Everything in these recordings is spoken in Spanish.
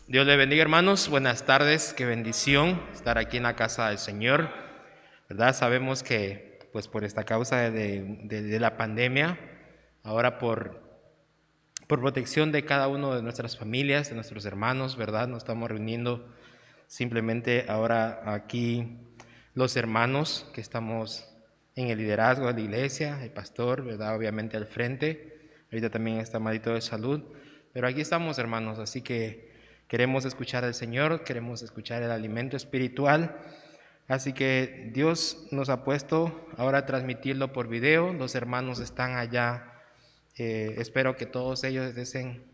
Dios le bendiga, hermanos. Buenas tardes. Qué bendición estar aquí en la casa del Señor, ¿verdad? Sabemos que, pues, por esta causa de la pandemia, ahora por protección de cada uno de nuestras familias, de nuestros hermanos, ¿verdad? Nos estamos reuniendo simplemente ahora aquí los hermanos que estamos en el liderazgo de la iglesia, el pastor, ¿verdad? Obviamente al frente. Ahorita también está malito de salud, pero aquí estamos, hermanos, así que queremos escuchar al Señor, queremos escuchar el alimento espiritual. Así que Dios nos ha puesto ahora a transmitirlo por video. Los hermanos están allá. Espero que todos ellos estén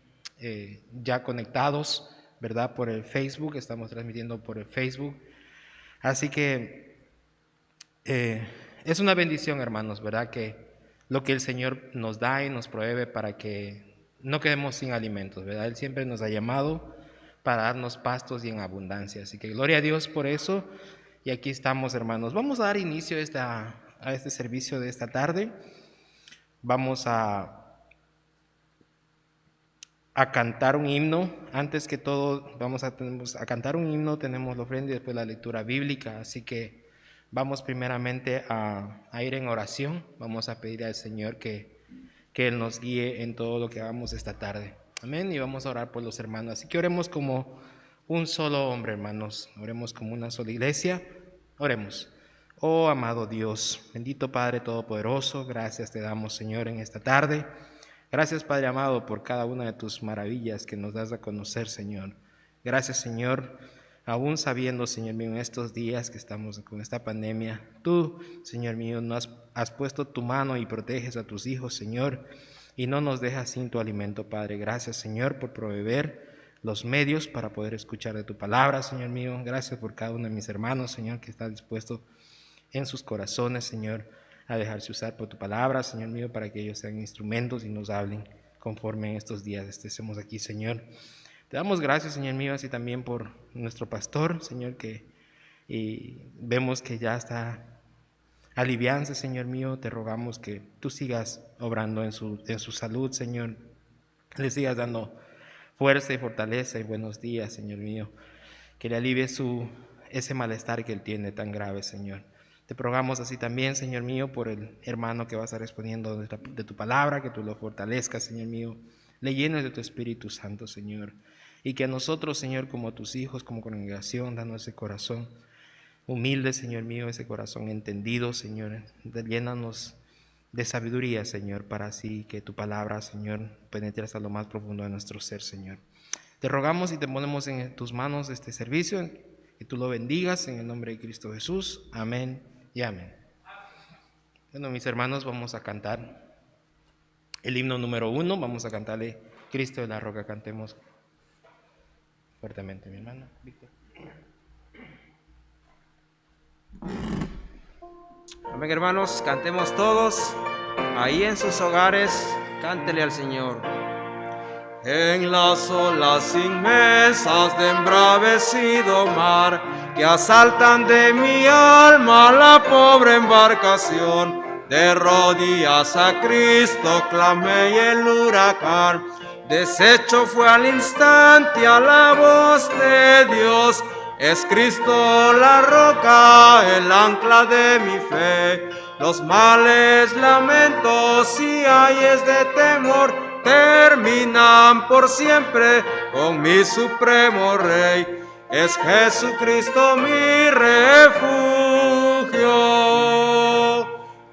ya conectados, ¿verdad? Por el Facebook. Estamos transmitiendo por el Facebook. Así que es una bendición, hermanos, ¿verdad? Que lo que el Señor nos da y nos provee para que no quedemos sin alimentos, ¿verdad? Él siempre nos ha llamado para darnos pastos y en abundancia. Así que gloria a Dios por eso. Y aquí estamos, hermanos. Vamos a dar inicio a este servicio de esta tarde. Vamos a cantar un himno. Antes que todo, vamos a cantar un himno. Tenemos la ofrenda y después la lectura bíblica. Así que vamos primeramente a ir en oración. Vamos a pedir al Señor que Él nos guíe en todo lo que hagamos esta tarde. Amén. Y vamos a orar por los hermanos. Así que oremos como un solo hombre, hermanos. Oremos como una sola iglesia. Oremos. Oh amado Dios, bendito Padre Todopoderoso, gracias te damos, Señor, en esta tarde. Gracias, Padre amado, por cada una de tus maravillas que nos das a conocer, Señor. Gracias, Señor, aún sabiendo, Señor mío, en estos días que estamos con esta pandemia, tú, Señor mío, nos has puesto tu mano y proteges a tus hijos, Señor, y no nos dejas sin tu alimento, Padre. Gracias, Señor, por proveer los medios para poder escuchar de tu palabra, Señor mío. Gracias por cada uno de mis hermanos, Señor, que está dispuesto en sus corazones, Señor, a dejarse usar por tu palabra, Señor mío, para que ellos sean instrumentos y nos hablen conforme en estos días estemos aquí, Señor. Te damos gracias, Señor mío, así también por nuestro pastor, Señor, y vemos que ya está aliviándose, Señor mío. Te rogamos que tú sigas obrando en su salud, Señor. Le sigas dando fuerza y fortaleza y buenos días, Señor mío. Que le alivie ese malestar que él tiene tan grave, Señor. Te rogamos así también, Señor mío, por el hermano que va a estar respondiendo de tu palabra, que tú lo fortalezcas, Señor mío. Le llenes de tu Espíritu Santo, Señor. Y que a nosotros, Señor, como tus hijos, como congregación, danos ese corazón humilde, Señor mío, ese corazón entendido, Señor. Llénanos de sabiduría, Señor, para así que tu palabra, Señor, penetre hasta lo más profundo de nuestro ser, Señor. Te rogamos y te ponemos en tus manos este servicio, que tú lo bendigas en el nombre de Cristo Jesús. Amén y amén. Bueno, mis hermanos, vamos a cantar el himno número 1. Vamos a cantarle Cristo de la Roca. Cantemos fuertemente, mi hermano Víctor. Amén, hermanos, cantemos todos ahí en sus hogares, cántele al Señor. En las olas inmensas de embravecido mar, que asaltan de mi alma la pobre embarcación, de rodillas a Cristo clamé y el huracán deshecho fue al instante a la voz de Dios. Es Cristo la roca, el ancla de mi fe. Los males, lamentos y ayes de temor terminan por siempre con mi supremo Rey. Es Jesucristo mi refugio.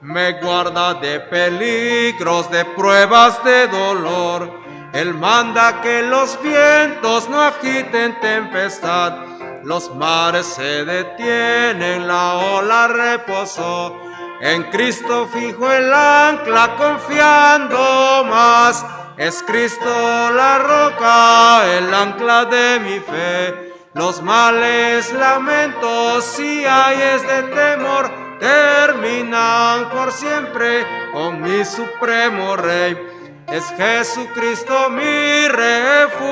Me guarda de peligros, de pruebas, de dolor. Él manda que los vientos no agiten tempestad. Los mares se detienen, la ola reposó. En Cristo fijo el ancla, confiando más. Es Cristo la roca, el ancla de mi fe. Los males, lamentos y ayes de temor terminan por siempre con mi supremo Rey. Es Jesucristo mi refugio.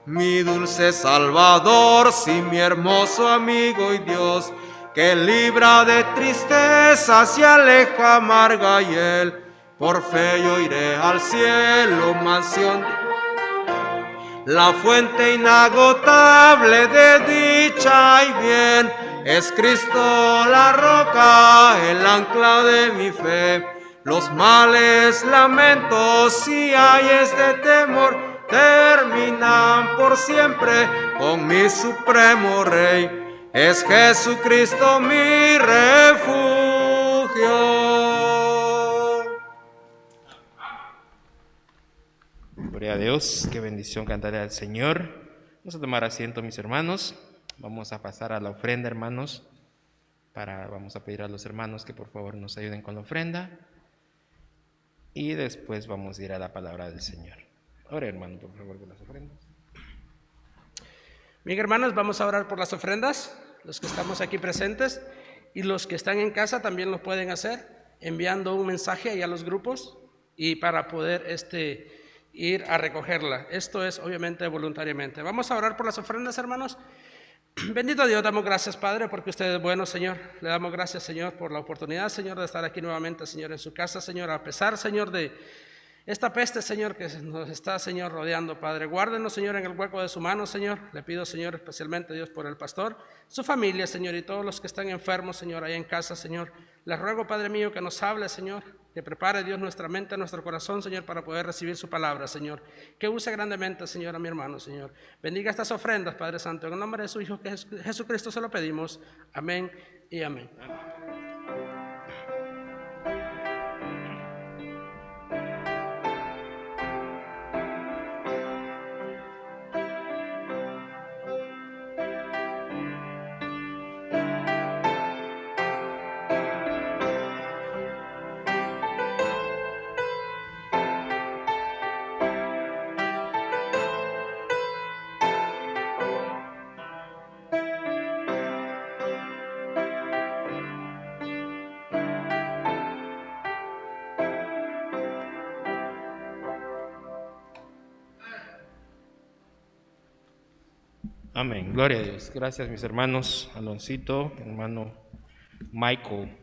Mi dulce Salvador, sí, mi hermoso amigo y Dios, que libra de tristezas y aleja amarga hiel. Por fe yo iré al cielo, mansión la fuente inagotable de dicha y bien. Es Cristo la roca, el ancla de mi fe. Los males, lamentos y ayes de temor terminan por siempre con mi supremo Rey. Es Jesucristo mi refugio. Gloria a Dios, qué bendición cantarle al Señor. Vamos a tomar asiento, mis hermanos. Vamos a pasar a la ofrenda, hermanos. Vamos a pedir a los hermanos que por favor nos ayuden con la ofrenda. Y después vamos a ir a la palabra del Señor. Ore, hermano, por favor, por las ofrendas. Bien, hermanos, vamos a orar por las ofrendas, los que estamos aquí presentes y los que están en casa también lo pueden hacer, enviando un mensaje ahí a los grupos y para poder ir a recogerla. Esto es obviamente voluntariamente. Vamos a orar por las ofrendas, hermanos. Bendito Dios, damos gracias, Padre, porque usted es bueno, Señor. Le damos gracias, Señor, por la oportunidad, Señor, de estar aquí nuevamente, Señor, en su casa, Señor, a pesar, Señor, de esta peste, Señor, que nos está, Señor, rodeando, Padre. Guárdenos, Señor, en el hueco de su mano, Señor. Le pido, Señor, especialmente, Dios, por el pastor, su familia, Señor, y todos los que están enfermos, Señor, ahí en casa, Señor. Les ruego, Padre mío, que nos hable, Señor, que prepare, Dios, nuestra mente, nuestro corazón, Señor, para poder recibir su palabra, Señor. Que use grandemente, Señor, a mi hermano, Señor. Bendiga estas ofrendas, Padre Santo. En el nombre de su Hijo, Jesucristo, se lo pedimos. Amén y amén. Amén, gloria a Dios. Gracias, mis hermanos. Aloncito, hermano Michael,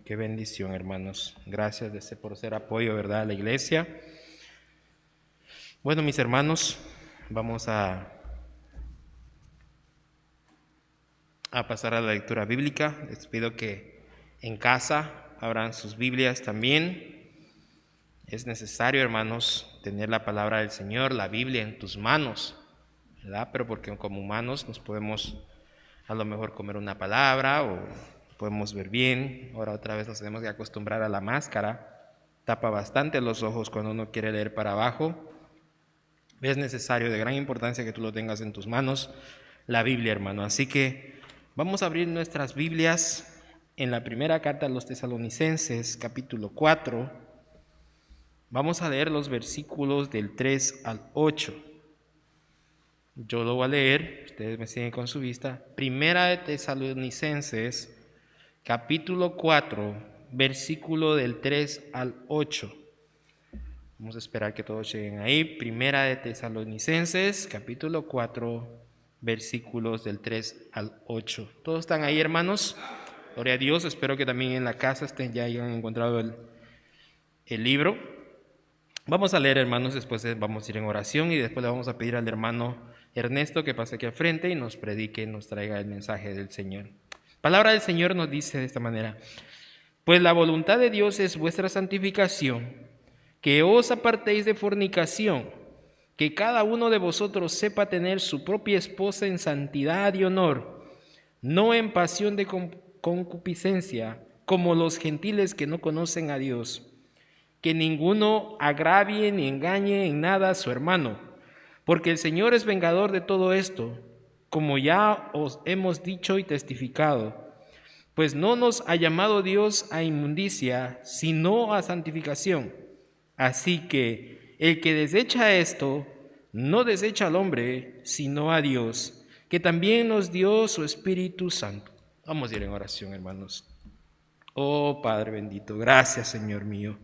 qué bendición, hermanos. Gracias por ser apoyo, ¿verdad?, a la iglesia. Bueno, mis hermanos, vamos a pasar a la lectura bíblica. Les pido que en casa abran sus Biblias también. Es necesario, hermanos, tener la palabra del Señor, la Biblia en tus manos, ¿verdad? Pero porque como humanos nos podemos a lo mejor comer una palabra o podemos ver bien. Ahora otra vez nos tenemos que acostumbrar a la máscara. Tapa bastante los ojos cuando uno quiere leer para abajo. Es necesario, de gran importancia, que tú lo tengas en tus manos, la Biblia, hermano. Así que vamos a abrir nuestras Biblias en la primera carta a los Tesalonicenses, capítulo 4. Vamos a leer los versículos del 3 al 8. Yo lo voy a leer, ustedes me siguen con su vista. Primera de Tesalonicenses, capítulo 4, versículo del 3 al 8. Vamos a esperar que todos lleguen ahí. Primera de Tesalonicenses, capítulo 4, versículos del 3 al 8. ¿Todos están ahí, hermanos? Gloria a Dios. Espero que también en la casa ya hayan encontrado el libro. Vamos a leer, hermanos, después vamos a ir en oración y después le vamos a pedir al hermano Ernesto que pase aquí al frente y nos predique, nos traiga el mensaje del Señor. Palabra del Señor nos dice de esta manera: pues la voluntad de Dios es vuestra santificación, que os apartéis de fornicación, que cada uno de vosotros sepa tener su propia esposa en santidad y honor, no en pasión de concupiscencia, como los gentiles que no conocen a Dios. Que ninguno agravie ni engañe en nada a su hermano, porque el Señor es vengador de todo esto, como ya os hemos dicho y testificado. Pues no nos ha llamado Dios a inmundicia, sino a santificación. Así que el que desecha esto, no desecha al hombre, sino a Dios, que también nos dio su Espíritu Santo. Vamos a ir en oración, hermanos. Oh Padre bendito, gracias, Señor mío.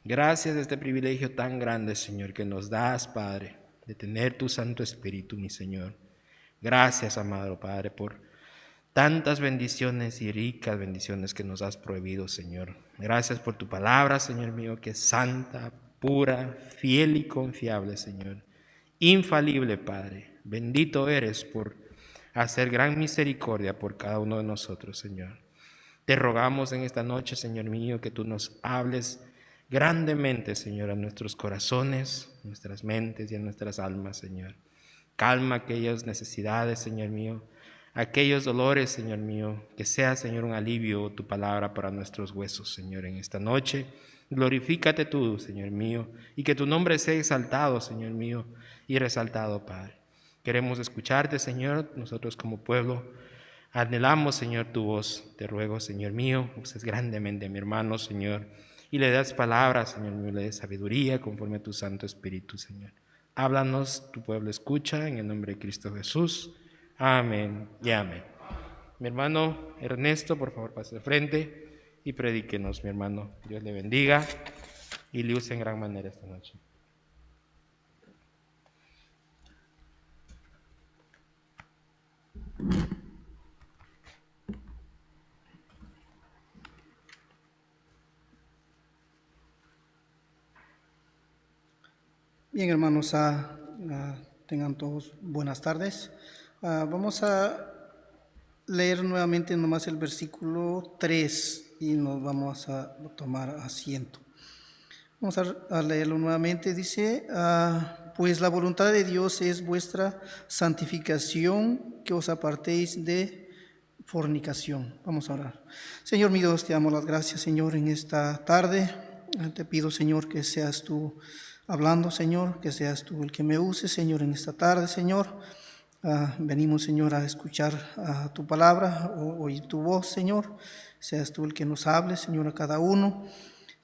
Gracias de este privilegio tan grande, Señor, que nos das, Padre, de tener tu Santo Espíritu, mi Señor. Gracias, amado Padre, por tantas bendiciones y ricas bendiciones que nos has prohibido, Señor. Gracias por tu palabra, Señor mío, que es santa, pura, fiel y confiable, Señor. infalible, Padre. Bendito eres por hacer gran misericordia por cada uno de nosotros, Señor. Te rogamos en esta noche, Señor mío, que tú nos hables grandemente, Señor, a nuestros corazones, nuestras mentes y a nuestras almas, Señor. Calma aquellas necesidades, Señor mío, aquellos dolores, Señor mío, que sea, Señor, un alivio tu palabra para nuestros huesos, Señor, en esta noche. Glorifícate tú, Señor mío, y que tu nombre sea exaltado, Señor mío, y resaltado, Padre. Queremos escucharte, Señor, nosotros como pueblo anhelamos, Señor, tu voz. Te ruego, Señor mío, uses grandemente a mi hermano, Señor, y le das palabras, Señor mío, le des sabiduría conforme a tu Santo Espíritu, Señor. Háblanos, tu pueblo escucha, en el nombre de Cristo Jesús. Amén y amén. Mi hermano Ernesto, por favor, pase al frente y predíquenos, mi hermano. Dios le bendiga y le use en gran manera esta noche. Bien, hermanos, tengan todos buenas tardes. Vamos a leer nuevamente nomás el versículo 3 y nos vamos a tomar asiento. Vamos a leerlo nuevamente. Dice, pues la voluntad de Dios es vuestra santificación, que os apartéis de fornicación. Vamos a orar. Señor mi Dios, te damos las gracias, Señor, en esta tarde. Te pido, Señor, que seas tú hablando, Señor, que seas tú el que me use, Señor, en esta tarde, Señor. Venimos, Señor, a escuchar tu palabra, oír tu voz, Señor. Seas tú el que nos hable, Señor, a cada uno.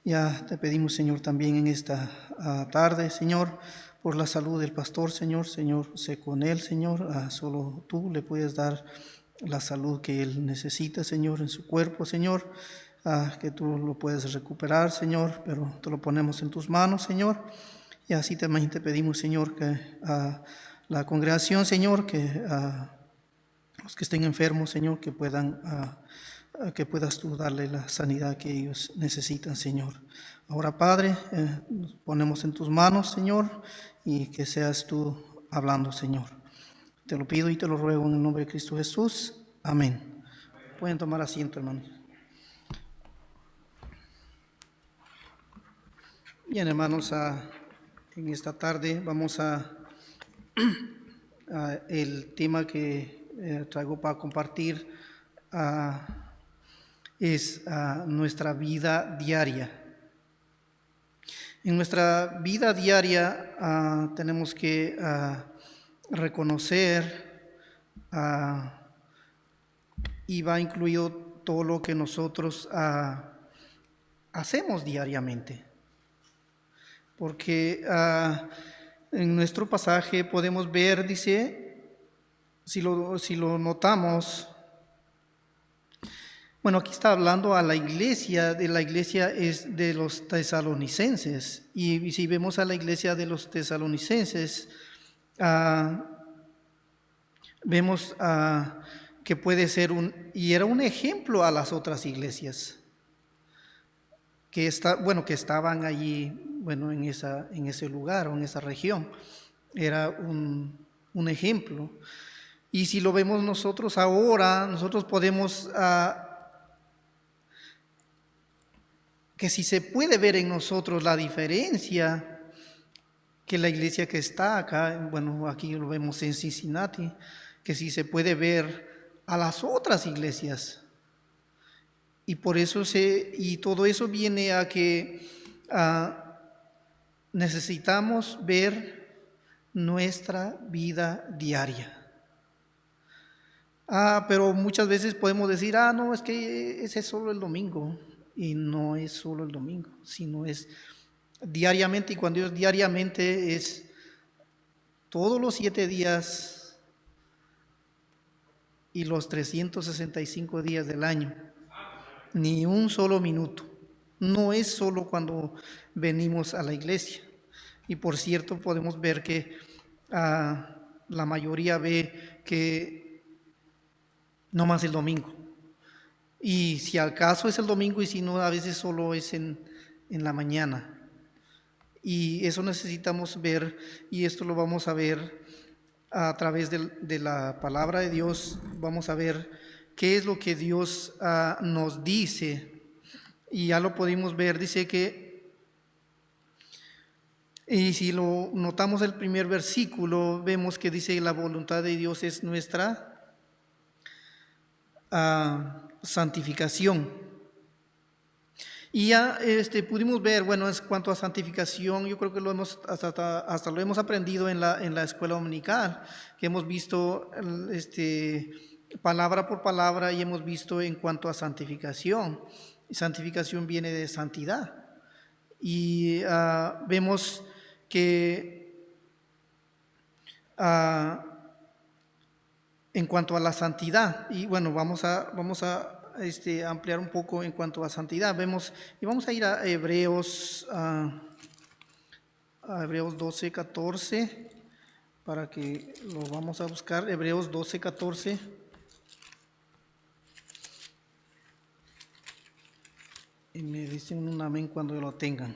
Ya te pedimos, Señor, también en esta tarde, Señor, por la salud del pastor, Señor. Señor, sé con él, Señor. Solo tú le puedes dar la salud que él necesita, Señor, en su cuerpo, Señor. Que tú lo puedes recuperar, Señor, pero te lo ponemos en tus manos, Señor. Y así también te pedimos, Señor, que la congregación, Señor, que los que estén enfermos, Señor, que que puedas tú darle la sanidad que ellos necesitan, Señor. Ahora, Padre, nos ponemos en tus manos, Señor, y que seas tú hablando, Señor. Te lo pido y te lo ruego en el nombre de Cristo Jesús. Amén. Pueden tomar asiento, hermanos. Bien, hermanos, en esta tarde vamos el tema que traigo para compartir es nuestra vida diaria. En nuestra vida diaria tenemos que reconocer y va incluido todo lo que nosotros hacemos diariamente. Porque en nuestro pasaje podemos ver, dice, si lo notamos, bueno, aquí está hablando a la iglesia es de los tesalonicenses, y si vemos a la iglesia de los tesalonicenses, vemos que puede ser y era un ejemplo a las otras iglesias que estaban allí, en ese lugar o en esa región. Era un ejemplo. Y si lo vemos nosotros ahora, nosotros podemos, que si se puede ver en nosotros la diferencia que la iglesia que está acá, aquí lo vemos en Cincinnati, que si se puede ver a las otras iglesias. Y por eso y todo eso viene a que necesitamos ver nuestra vida diaria. Pero muchas veces podemos decir, no, es que ese es solo el domingo. Y no es solo el domingo, sino es diariamente. Y cuando es diariamente es todos los 7 días y los 365 días del año. Ni un solo minuto. No es solo cuando venimos a la iglesia. Y por cierto, podemos ver que la mayoría ve que no más el domingo. Y si al caso es el domingo, y si no, a veces solo es en la mañana. Y eso necesitamos ver, y esto lo vamos a ver a través de la palabra de Dios. Vamos a ver qué es lo que Dios nos dice. Y ya lo pudimos ver, dice que, y si lo notamos el primer versículo, vemos que dice la voluntad de Dios es nuestra santificación. Y ya pudimos ver, bueno, en cuanto a santificación, yo creo que lo hemos hasta lo hemos aprendido en la escuela dominical, que hemos visto palabra por palabra, y hemos visto en cuanto a santificación. Santificación viene de santidad. Y vemos que en cuanto a la santidad, y bueno, vamos a ampliar un poco en cuanto a santidad. Vemos, y vamos a ir a Hebreos 12, 14, para que lo vamos a buscar. Hebreos 12, 14. Y me dicen un amén cuando lo tengan.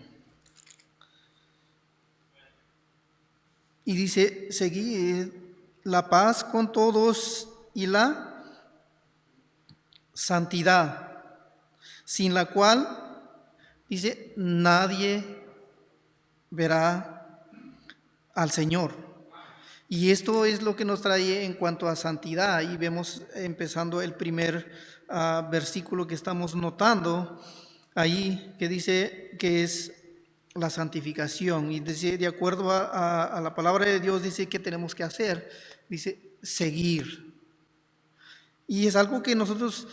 Y dice, seguid la paz con todos y la santidad, sin la cual, dice, nadie verá al Señor. Y esto es lo que nos trae en cuanto a santidad. Y vemos empezando el primer versículo que estamos notando ahí, que dice que es la santificación. Y dice, de acuerdo a la palabra de Dios, dice que tenemos que hacer, dice, seguir. Y es algo que nosotros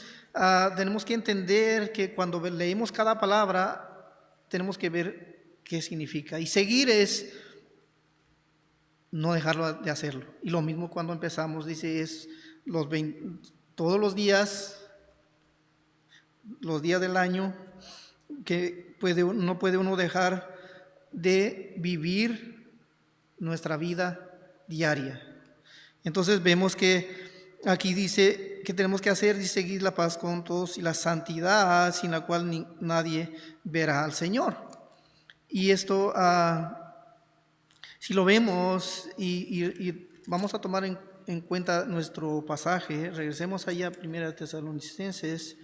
tenemos que entender, que cuando leemos cada palabra tenemos que ver qué significa. Y seguir es no dejarlo de hacerlo. Y lo mismo cuando empezamos, dice, es todos los días del año, que no puede uno dejar de vivir nuestra vida diaria. Entonces vemos que aquí dice que tenemos que hacer y seguir la paz con todos y la santidad, sin la cual nadie verá al Señor. Y esto, si lo vemos y vamos a tomar en cuenta nuestro pasaje, regresemos allá a 1 Tesalonicenses.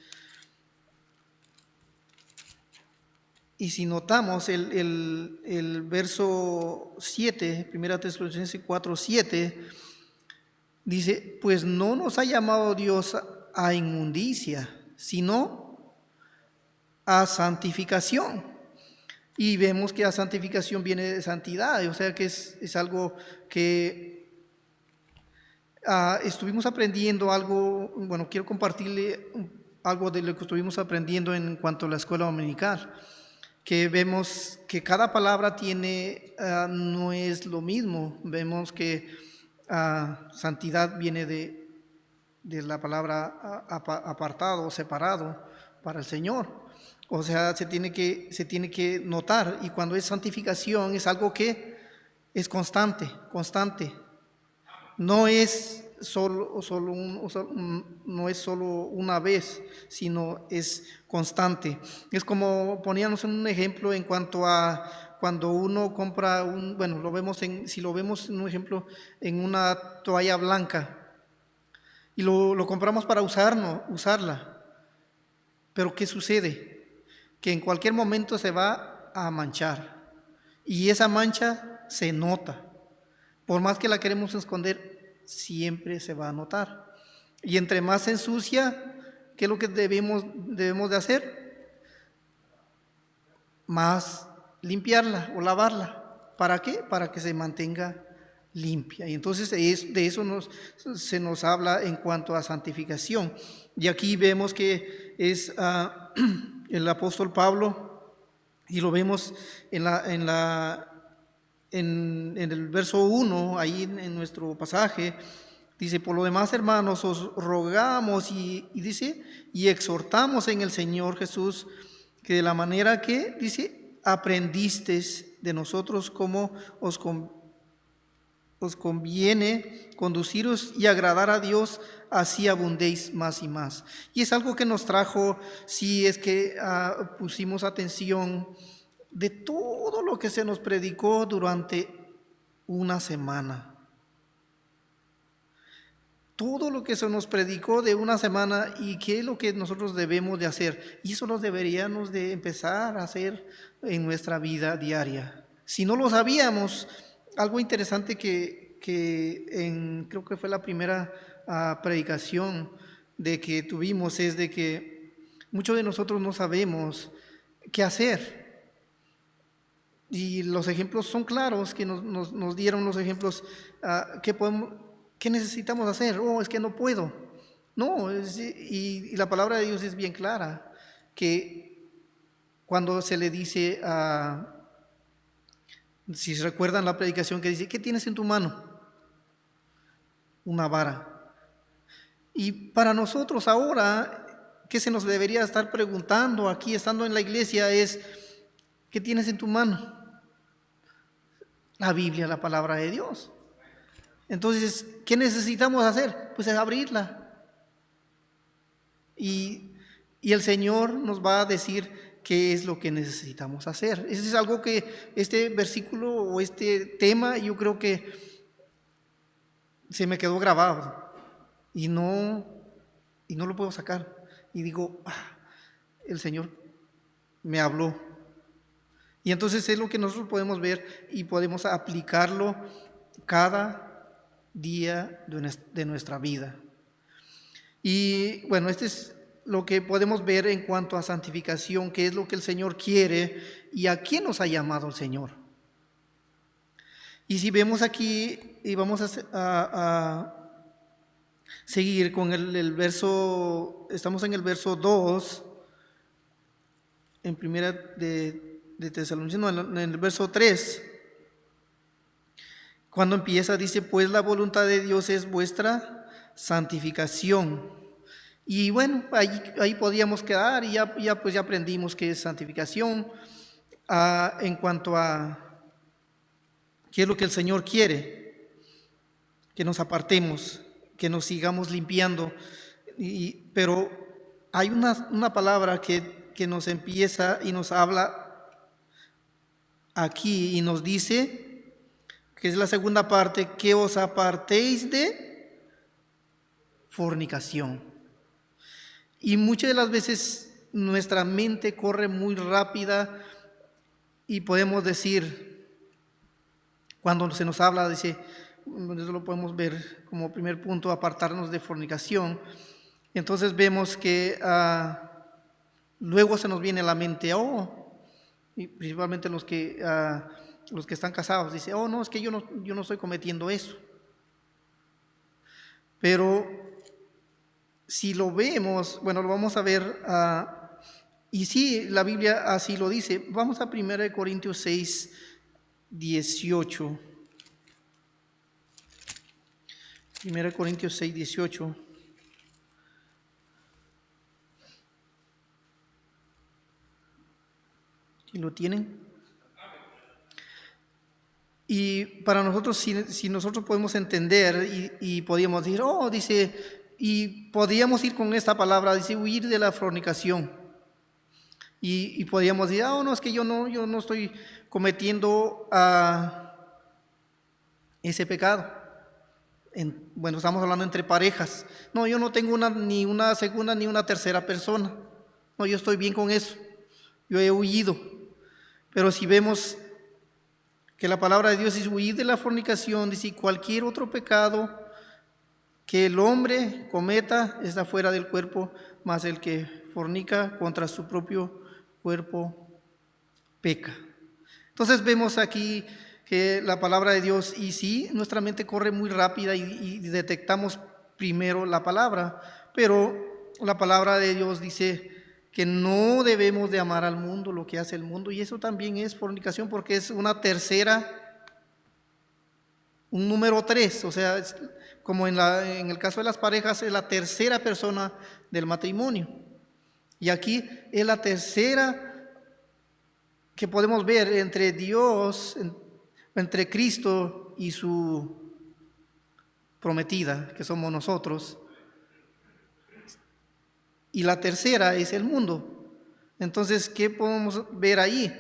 Y si notamos el verso 7, 1 Tesalonicenses 4, 7, dice, pues no nos ha llamado Dios a inmundicia, sino a santificación. Y vemos que la santificación viene de santidad, o sea que es algo que estuvimos aprendiendo algo. Bueno, quiero compartirle algo de lo que estuvimos aprendiendo en cuanto a la escuela dominical, que vemos que cada palabra no es lo mismo. Vemos que santidad viene de la palabra apartado o separado para el Señor. O sea, se tiene que notar. Y cuando es santificación es algo que es constante. No es no es solo una vez, sino es constante. Es como poníamos un ejemplo en cuanto a cuando uno compra si lo vemos en un ejemplo, en una toalla blanca, y lo compramos para usarla. Pero ¿qué sucede? Que en cualquier momento se va a manchar, y esa mancha se nota. Por más que la queremos esconder, siempre se va a notar. Y entre más se ensucia, ¿qué es lo que debemos de hacer? Más limpiarla o lavarla. ¿Para qué? Para que se mantenga limpia. Y entonces de eso se nos habla en cuanto a santificación. Y aquí vemos que es el apóstol Pablo, y lo vemos en el verso 1, ahí en nuestro pasaje. Dice, por lo demás, hermanos, os rogamos y dice, y exhortamos en el Señor Jesús, que de la manera que, dice, aprendisteis de nosotros, como os conviene conduciros y agradar a Dios, así abundéis más y más. Y es algo que nos trajo, si es que pusimos atención de todo lo que se nos predicó durante una semana. Todo lo que se nos predicó de una semana y qué es lo que nosotros debemos de hacer. Y eso lo deberíamos de empezar a hacer en nuestra vida diaria. Si no lo sabíamos, algo interesante creo que fue la primera predicación de que tuvimos es de que muchos de nosotros no sabemos qué hacer. Y los ejemplos son claros, que nos dieron los ejemplos ¿qué necesitamos hacer? Oh, es que no puedo. No, y la palabra de Dios es bien clara, que cuando se le dice, si recuerdan la predicación que dice, ¿qué tienes en tu mano? Una vara. Y para nosotros ahora, ¿qué se nos debería estar preguntando aquí, estando en la iglesia, es, ¿qué tienes en tu mano? La Biblia, la palabra de Dios. Entonces, ¿qué necesitamos hacer? Pues es abrirla. Y el Señor nos va a decir qué es lo que necesitamos hacer. Eso es algo que este versículo o este tema yo creo que se me quedó grabado y no lo puedo sacar. Y digo, el Señor me habló. Y entonces es lo que nosotros podemos ver y podemos aplicarlo cada día de nuestra vida. Y bueno, este es lo que podemos ver en cuanto a santificación, qué es lo que el Señor quiere y a quién nos ha llamado el Señor. Y si vemos aquí, y vamos a seguir con el verso, estamos en el verso 2, en primera de Tesalonicenses, no, en el verso 3. Cuando empieza dice, pues la voluntad de Dios es vuestra santificación. Y bueno, ahí podíamos quedar y ya aprendimos qué es santificación en cuanto a qué es lo que el Señor quiere, que nos apartemos, que nos sigamos limpiando. Pero hay una palabra que nos empieza y nos habla aquí y nos dice, que es la segunda parte, que os apartéis de fornicación. Y muchas de las veces nuestra mente corre muy rápida y podemos decir, cuando se nos habla, dice, eso lo podemos ver como primer punto, apartarnos de fornicación. Entonces vemos que luego se nos viene a la mente, y principalmente los que están casados, dice, no, es que yo no estoy cometiendo eso. Pero si lo vemos, bueno, lo vamos a ver, y sí, la Biblia así lo dice. Vamos a 1 Corintios 6, 18. 1 Corintios 6, 18. ¿Sí lo tienen? Y para nosotros, si nosotros podemos entender y podíamos decir, dice, y podíamos ir con esta palabra, dice, huir de la fornicación. Y podíamos decir, no, es que yo no estoy cometiendo ese pecado. Bueno, estamos hablando entre parejas. No, yo no tengo ni una segunda ni una tercera persona. No, yo estoy bien con eso. Yo he huido. Pero si vemos que la palabra de Dios es huir de la fornicación, dice, cualquier otro pecado que el hombre cometa está fuera del cuerpo, mas el que fornica contra su propio cuerpo peca. Entonces vemos aquí que la palabra de Dios, y sí, nuestra mente corre muy rápida y detectamos primero la palabra, pero la palabra de Dios dice que no debemos de amar al mundo, lo que hace el mundo, y eso también es fornicación porque es una tercera, un número 3, o sea, como en el caso de las parejas es la tercera persona del matrimonio, y aquí es la tercera que podemos ver entre Dios, entre Cristo y su prometida, que somos nosotros. Y la tercera es el mundo. Entonces, ¿qué podemos ver ahí?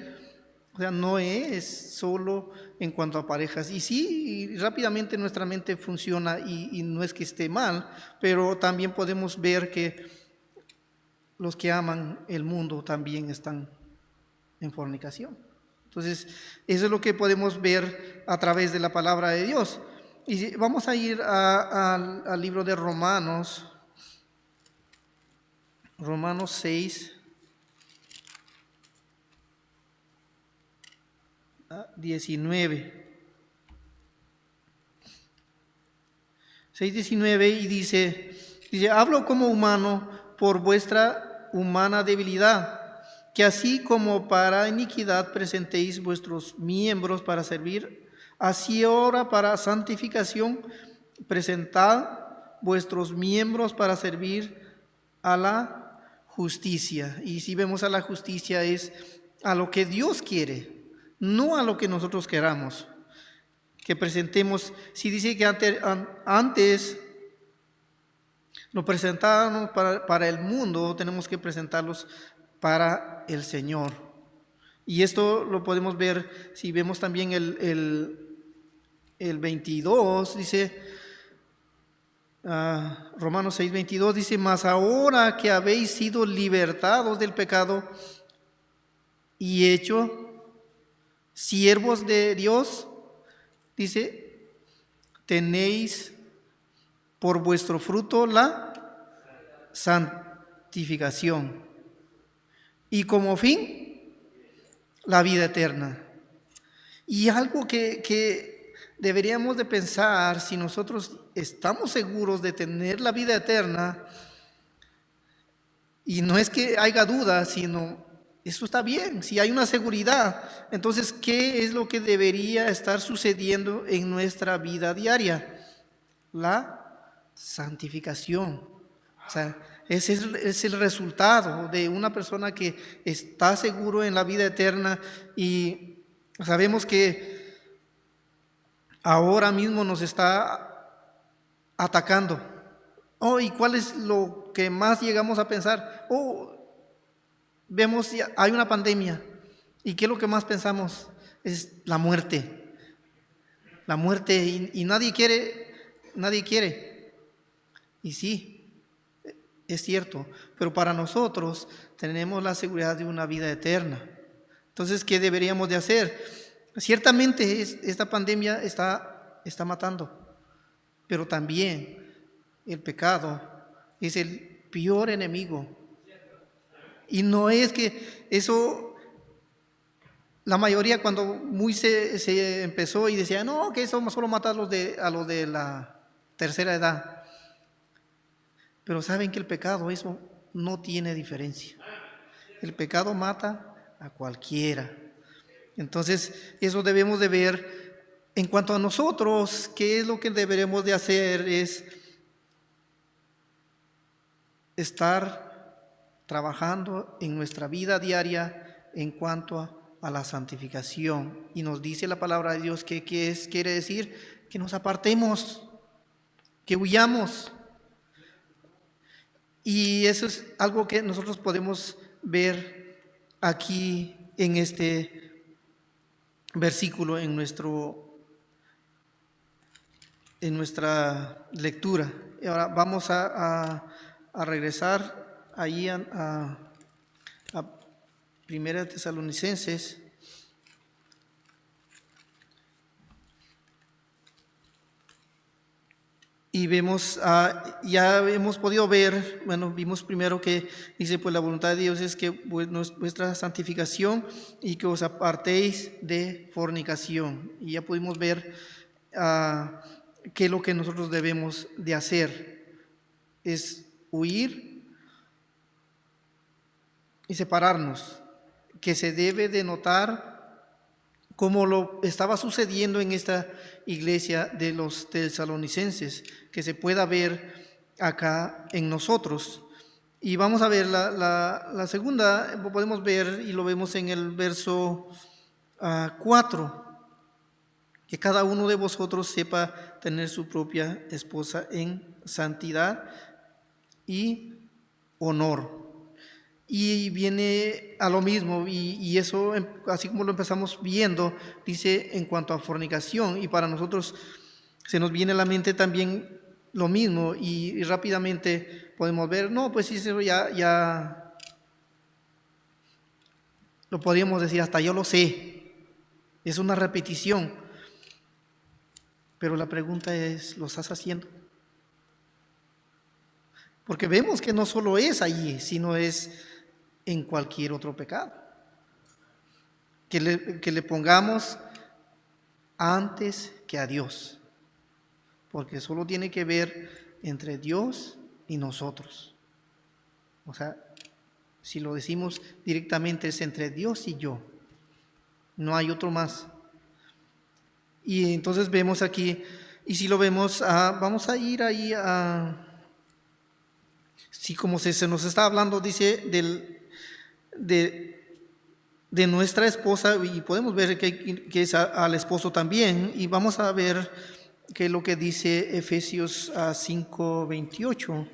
O sea, no es solo en cuanto a parejas. Y sí, y rápidamente nuestra mente funciona y no es que esté mal, pero también podemos ver que los que aman el mundo también están en fornicación. Entonces, eso es lo que podemos ver a través de la palabra de Dios. Y vamos a ir al libro de Romanos, Romanos 6, 19. 6:19 y dice, hablo como humano por vuestra humana debilidad, que así como para iniquidad presentéis vuestros miembros para servir, así ahora para santificación presentad vuestros miembros para servir a la justicia. Y si vemos a la justicia es a lo que Dios quiere, no a lo que nosotros queramos. Que presentemos, si dice que antes lo presentábamos para el mundo, tenemos que presentarlos para el Señor. Y esto lo podemos ver si vemos también el 22, dice, Romanos 6, 22, dice, mas ahora que habéis sido libertados del pecado y hecho siervos de Dios, dice, tenéis por vuestro fruto la santificación y como fin la vida eterna. Y algo que deberíamos de pensar, si nosotros estamos seguros de tener la vida eterna, y no es que haya dudas, sino eso está bien, si hay una seguridad, entonces ¿qué es lo que debería estar sucediendo en nuestra vida diaria? La santificación. O sea, ese es el resultado de una persona que está seguro en la vida eterna y sabemos que ahora mismo nos está atacando. ¿Y cuál es lo que más llegamos a pensar? Vemos, hay una pandemia. ¿Y qué es lo que más pensamos? Es la muerte. La muerte y nadie quiere. Y sí, es cierto. Pero para nosotros tenemos la seguridad de una vida eterna. Entonces, ¿qué deberíamos de hacer? Ciertamente esta pandemia está matando. Pero también el pecado es el peor enemigo. Y no es que eso, la mayoría cuando muy se empezó y decía, no, que eso solo mata a los de la tercera edad. Pero saben que el pecado, eso no tiene diferencia. El pecado mata a cualquiera. Entonces, eso debemos de ver. En cuanto a nosotros, ¿qué es lo que deberemos de hacer? Es estar trabajando en nuestra vida diaria en cuanto a la santificación. Y nos dice la palabra de Dios que quiere decir que nos apartemos, que huyamos. Y eso es algo que nosotros podemos ver aquí en este versículo, en nuestra lectura. Y ahora vamos a regresar allí a Primera Tesalonicenses. Y vemos, ya hemos podido ver, vimos primero que dice, pues la voluntad de Dios es que vuestra santificación y que os apartéis de fornicación. Y ya pudimos ver qué es lo que nosotros debemos de hacer. Es huir y separarnos, que se debe de notar como lo estaba sucediendo en esta iglesia de los tesalonicenses, que se pueda ver acá en nosotros. Y vamos a ver la segunda, podemos ver y lo vemos en el verso 4, que cada uno de vosotros sepa tener su propia esposa en santidad y honor. y viene a lo mismo, y eso, así como lo empezamos viendo, dice en cuanto a fornicación, y para nosotros se nos viene a la mente también lo mismo, y rápidamente podemos ver, no, pues sí, eso ya lo podríamos decir, hasta yo lo sé, es una repetición, pero la pregunta es, ¿lo estás haciendo? Porque vemos que no solo es allí, sino es en cualquier otro pecado. Que le pongamos antes que a Dios, porque solo tiene que ver entre Dios y nosotros. O sea, si lo decimos directamente es entre Dios y yo, no hay otro más. Y entonces vemos aquí, y si lo vemos, vamos a ir ahí a... Sí, como se nos está hablando, dice de nuestra esposa, y podemos ver que es al esposo también, y vamos a ver qué es lo que dice Efesios 5:28.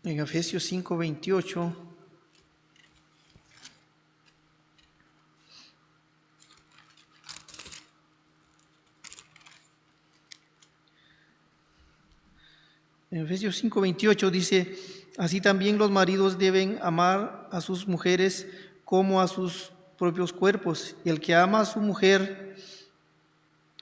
En Efesios 5:28. En Efesios 5:28 dice, así también los maridos deben amar a sus mujeres como a sus propios cuerpos. Y el que ama a su mujer,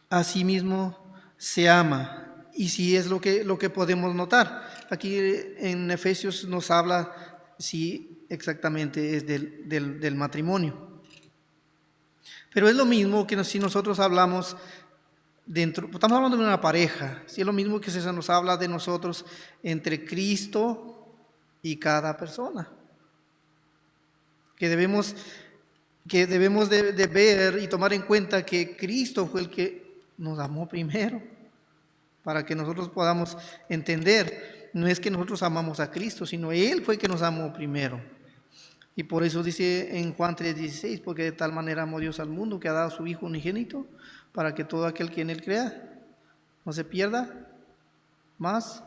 a sí mismo se ama. Y sí es lo que podemos notar. Aquí en Efesios nos habla, sí, exactamente es del matrimonio. Pero es lo mismo que si nosotros hablamos estamos hablando de una pareja, si es lo mismo que se nos habla de nosotros entre Cristo y cada persona, que debemos de ver y tomar en cuenta que Cristo fue el que nos amó primero, para que nosotros podamos entender, no es que nosotros amamos a Cristo, sino Él fue el que nos amó primero. Y por eso dice en Juan 3:16, porque de tal manera amó Dios al mundo que ha dado a su Hijo unigénito, para que todo aquel que en Él crea no se pierda, mas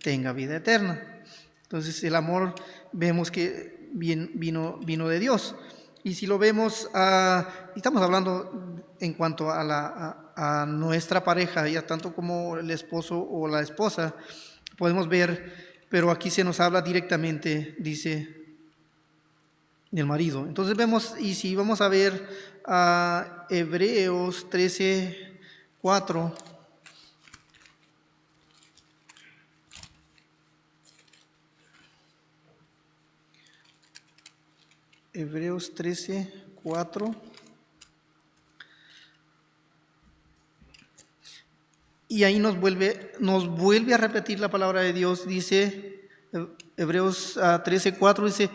tenga vida eterna. Entonces el amor vemos que vino de Dios. Y si lo vemos, estamos hablando en cuanto a nuestra pareja, ya tanto como el esposo o la esposa, podemos ver, pero aquí se nos habla directamente, dice, del marido. Entonces vemos, y si vamos a ver a Hebreos 13:4. Hebreos 13:4. Y ahí nos vuelve a repetir la palabra de Dios. Dice Hebreos 13:4, dice,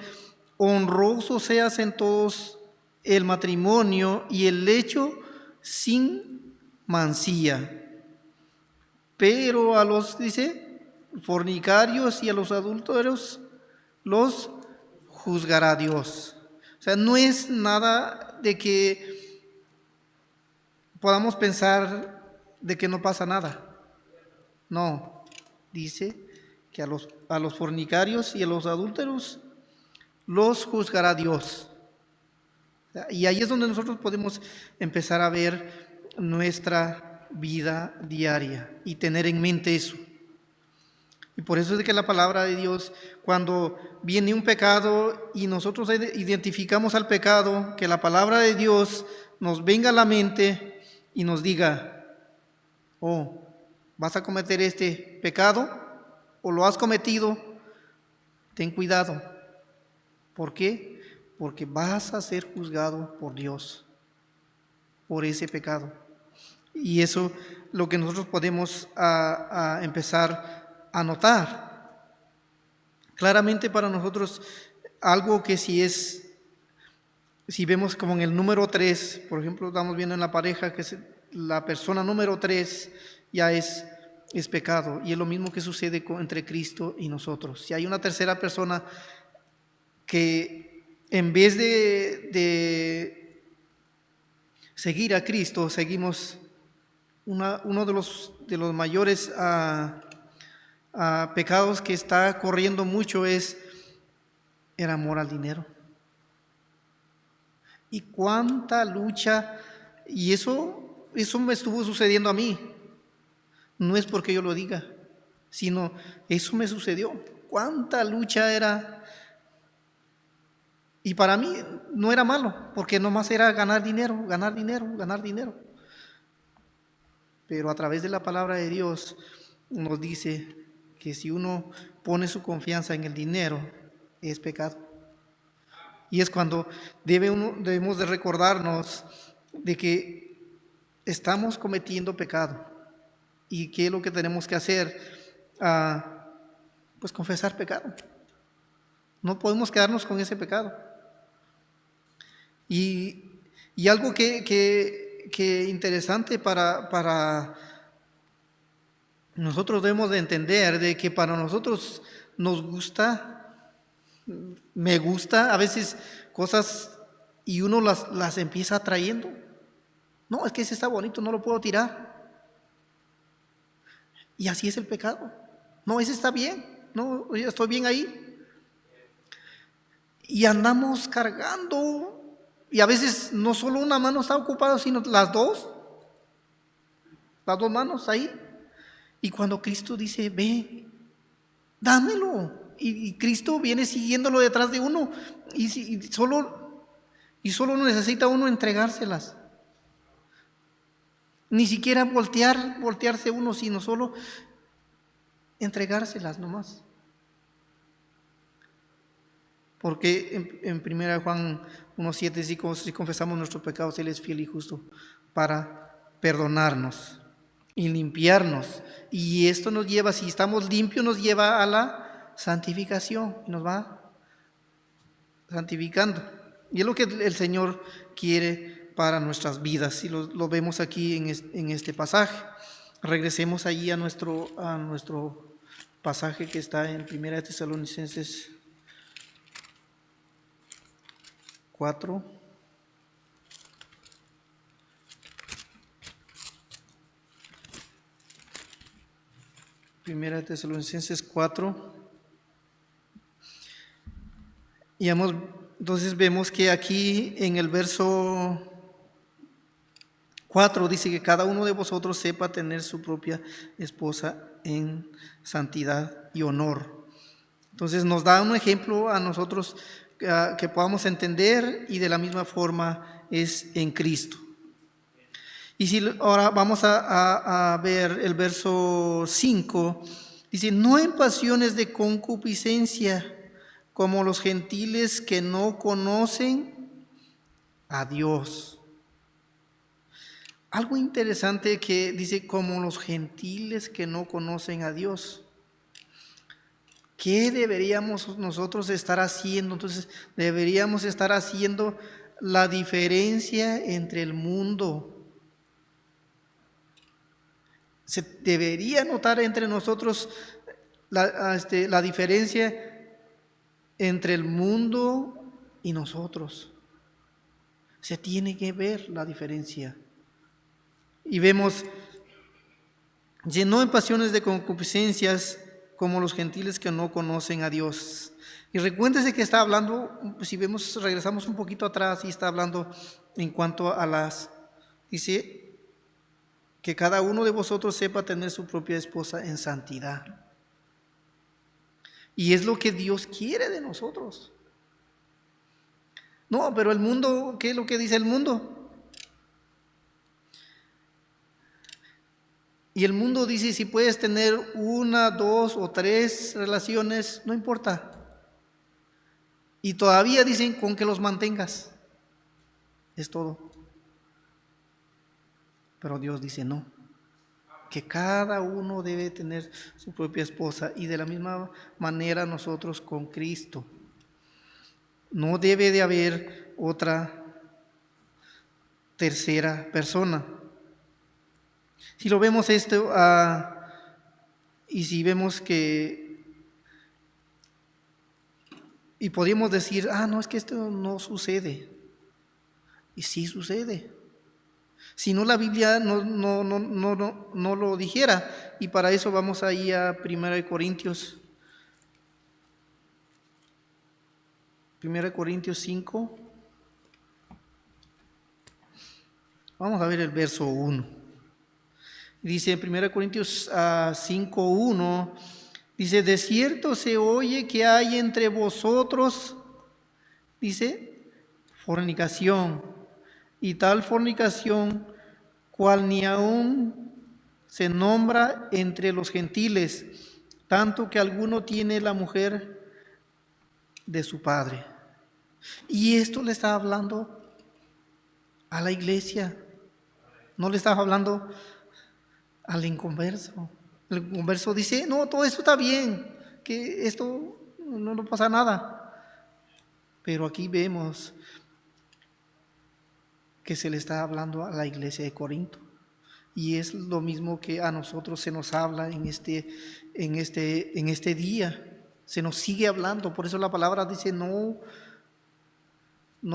honroso seas en todos el matrimonio y el lecho sin mancilla. Pero a los, dice, fornicarios y a los adúlteros los juzgará Dios. O sea, no es nada de que podamos pensar de que no pasa nada. No, dice que a los fornicarios y a los adúlteros los juzgará Dios. Y ahí es donde nosotros podemos empezar a ver nuestra vida diaria y tener en mente eso. Y por eso es que la palabra de Dios, cuando viene un pecado y nosotros identificamos al pecado, que la palabra de Dios nos venga a la mente y nos diga, oh, vas a cometer este pecado o lo has cometido, ten cuidado. ¿Por qué? Porque vas a ser juzgado por Dios por ese pecado. Y eso lo que nosotros podemos empezar a notar. Claramente para nosotros, algo que si vemos como en el número 3, por ejemplo, estamos viendo en la pareja que la persona número 3 ya es pecado. Y es lo mismo que sucede entre Cristo y nosotros. Si hay una tercera persona que en vez de seguir a Cristo, seguimos uno de los mayores pecados que está corriendo mucho es el amor al dinero. Y cuánta lucha, y eso me estuvo sucediendo a mí. No es porque yo lo diga, sino eso me sucedió. Cuánta lucha era. Y para mí no era malo, porque nomás era ganar dinero, ganar dinero, ganar dinero. Pero a través de la palabra de Dios nos dice que si uno pone su confianza en el dinero, es pecado. Y es cuando debemos de recordarnos de que estamos cometiendo pecado. ¿Y qué es lo que tenemos que hacer? Pues confesar pecado. No podemos quedarnos con ese pecado. Y algo que interesante para nosotros debemos de entender, de que para nosotros nos gusta, me gusta a veces cosas y uno las empieza atrayendo. No, es que ese está bonito, no lo puedo tirar. Y así es el pecado. No, ese está bien, no, yo estoy bien ahí. Y andamos cargando. Y a veces no solo una mano está ocupada, sino las dos manos ahí. Y cuando Cristo dice, ve, dámelo. Y Cristo viene siguiéndolo detrás de uno. Y solo necesita uno entregárselas. Ni siquiera voltearse uno, sino solo entregárselas nomás. Porque en 1 Juan 1:7, si confesamos nuestros pecados, Él es fiel y justo para perdonarnos y limpiarnos. Y esto nos lleva, si estamos limpios, nos lleva a la santificación. Y nos va santificando. Y es lo que el Señor quiere para nuestras vidas. Y lo vemos aquí en este pasaje. Regresemos allí a nuestro pasaje que está en 1 Tesalonicenses 4. Primera Tesalonicenses 4. Y entonces vemos que aquí en el verso 4 dice que cada uno de vosotros sepa tener su propia esposa en santidad y honor. Entonces nos da un ejemplo a nosotros que podamos entender, y de la misma forma es en Cristo. Y si ahora vamos a ver el verso 5, dice, no en pasiones de concupiscencia como los gentiles que no conocen a Dios. Algo interesante que dice, como los gentiles que no conocen a Dios. ¿Qué deberíamos nosotros estar haciendo? Entonces, deberíamos estar haciendo la diferencia entre el mundo. Se debería notar entre nosotros la diferencia entre el mundo y nosotros. Se tiene que ver la diferencia. Y vemos, llenó en pasiones de concupiscencias como los gentiles que no conocen a Dios. Y recuérdense que está hablando, si regresamos un poquito atrás, y está hablando en cuanto a dice que cada uno de vosotros sepa tener su propia esposa en santidad. Y es lo que Dios quiere de nosotros. No, pero el mundo, ¿qué es lo que dice el mundo? Y el mundo dice, si puedes tener 1, 2 o 3 relaciones, no importa. Y todavía dicen, con que los mantengas, es todo. Pero Dios dice, no, que cada uno debe tener su propia esposa. Y de la misma manera nosotros con Cristo. No debe de haber otra tercera persona. Si lo vemos esto, y si vemos que, y podríamos decir, no, es que esto no sucede. Y sí sucede. Si no, la Biblia no lo dijera. Y para eso vamos ahí a 1 Corintios. 1 Corintios 5. Vamos a ver el verso 1. Dice en 1 Corintios 5:1, dice, de cierto se oye que hay entre vosotros, dice, fornicación, y tal fornicación cual ni aún se nombra entre los gentiles, tanto que alguno tiene la mujer de su padre. Y esto le está hablando a la iglesia, no le está hablando al inconverso. El inconverso dice, no, todo esto está bien, que esto no pasa nada. Pero aquí vemos que se le está hablando a la iglesia de Corinto. Y es lo mismo que a nosotros se nos habla en este día. Se nos sigue hablando. Por eso la palabra dice, no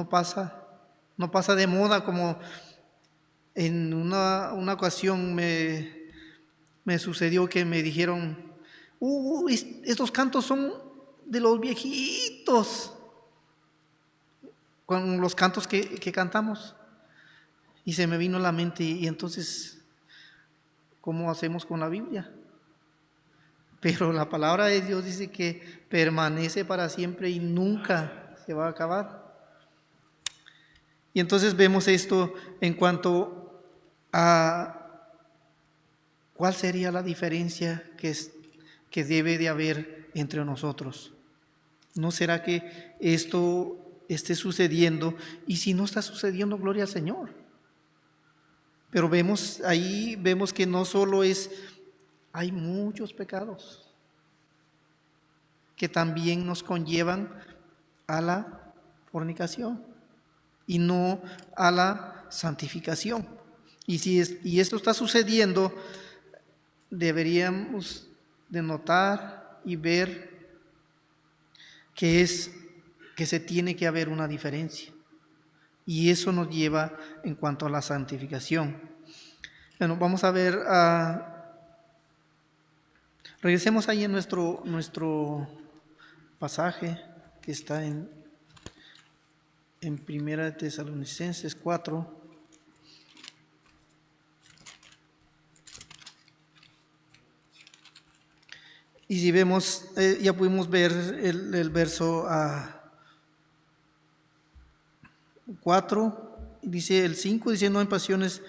pasa de moda, como en una ocasión me sucedió que me dijeron, estos cantos son de los viejitos, con los cantos que cantamos. Y se me vino a la mente, y entonces, ¿cómo hacemos con la Biblia? Pero la palabra de Dios dice que permanece para siempre y nunca se va a acabar. Y entonces vemos esto en cuanto a cuál sería la diferencia que debe de haber entre nosotros. ¿No será que esto esté sucediendo? Y si no está sucediendo, gloria al Señor. Pero vemos que no solo hay muchos pecados que también nos conllevan a la fornicación y no a la santificación. Y esto está sucediendo, deberíamos de notar y ver que se tiene que haber una diferencia. Y eso nos lleva en cuanto a la santificación. Bueno, vamos a ver, regresemos ahí en nuestro pasaje que está en 1 Tesalonicenses 4. Y si vemos, ya pudimos ver el verso 4, dice el 5, dice, no en pasiones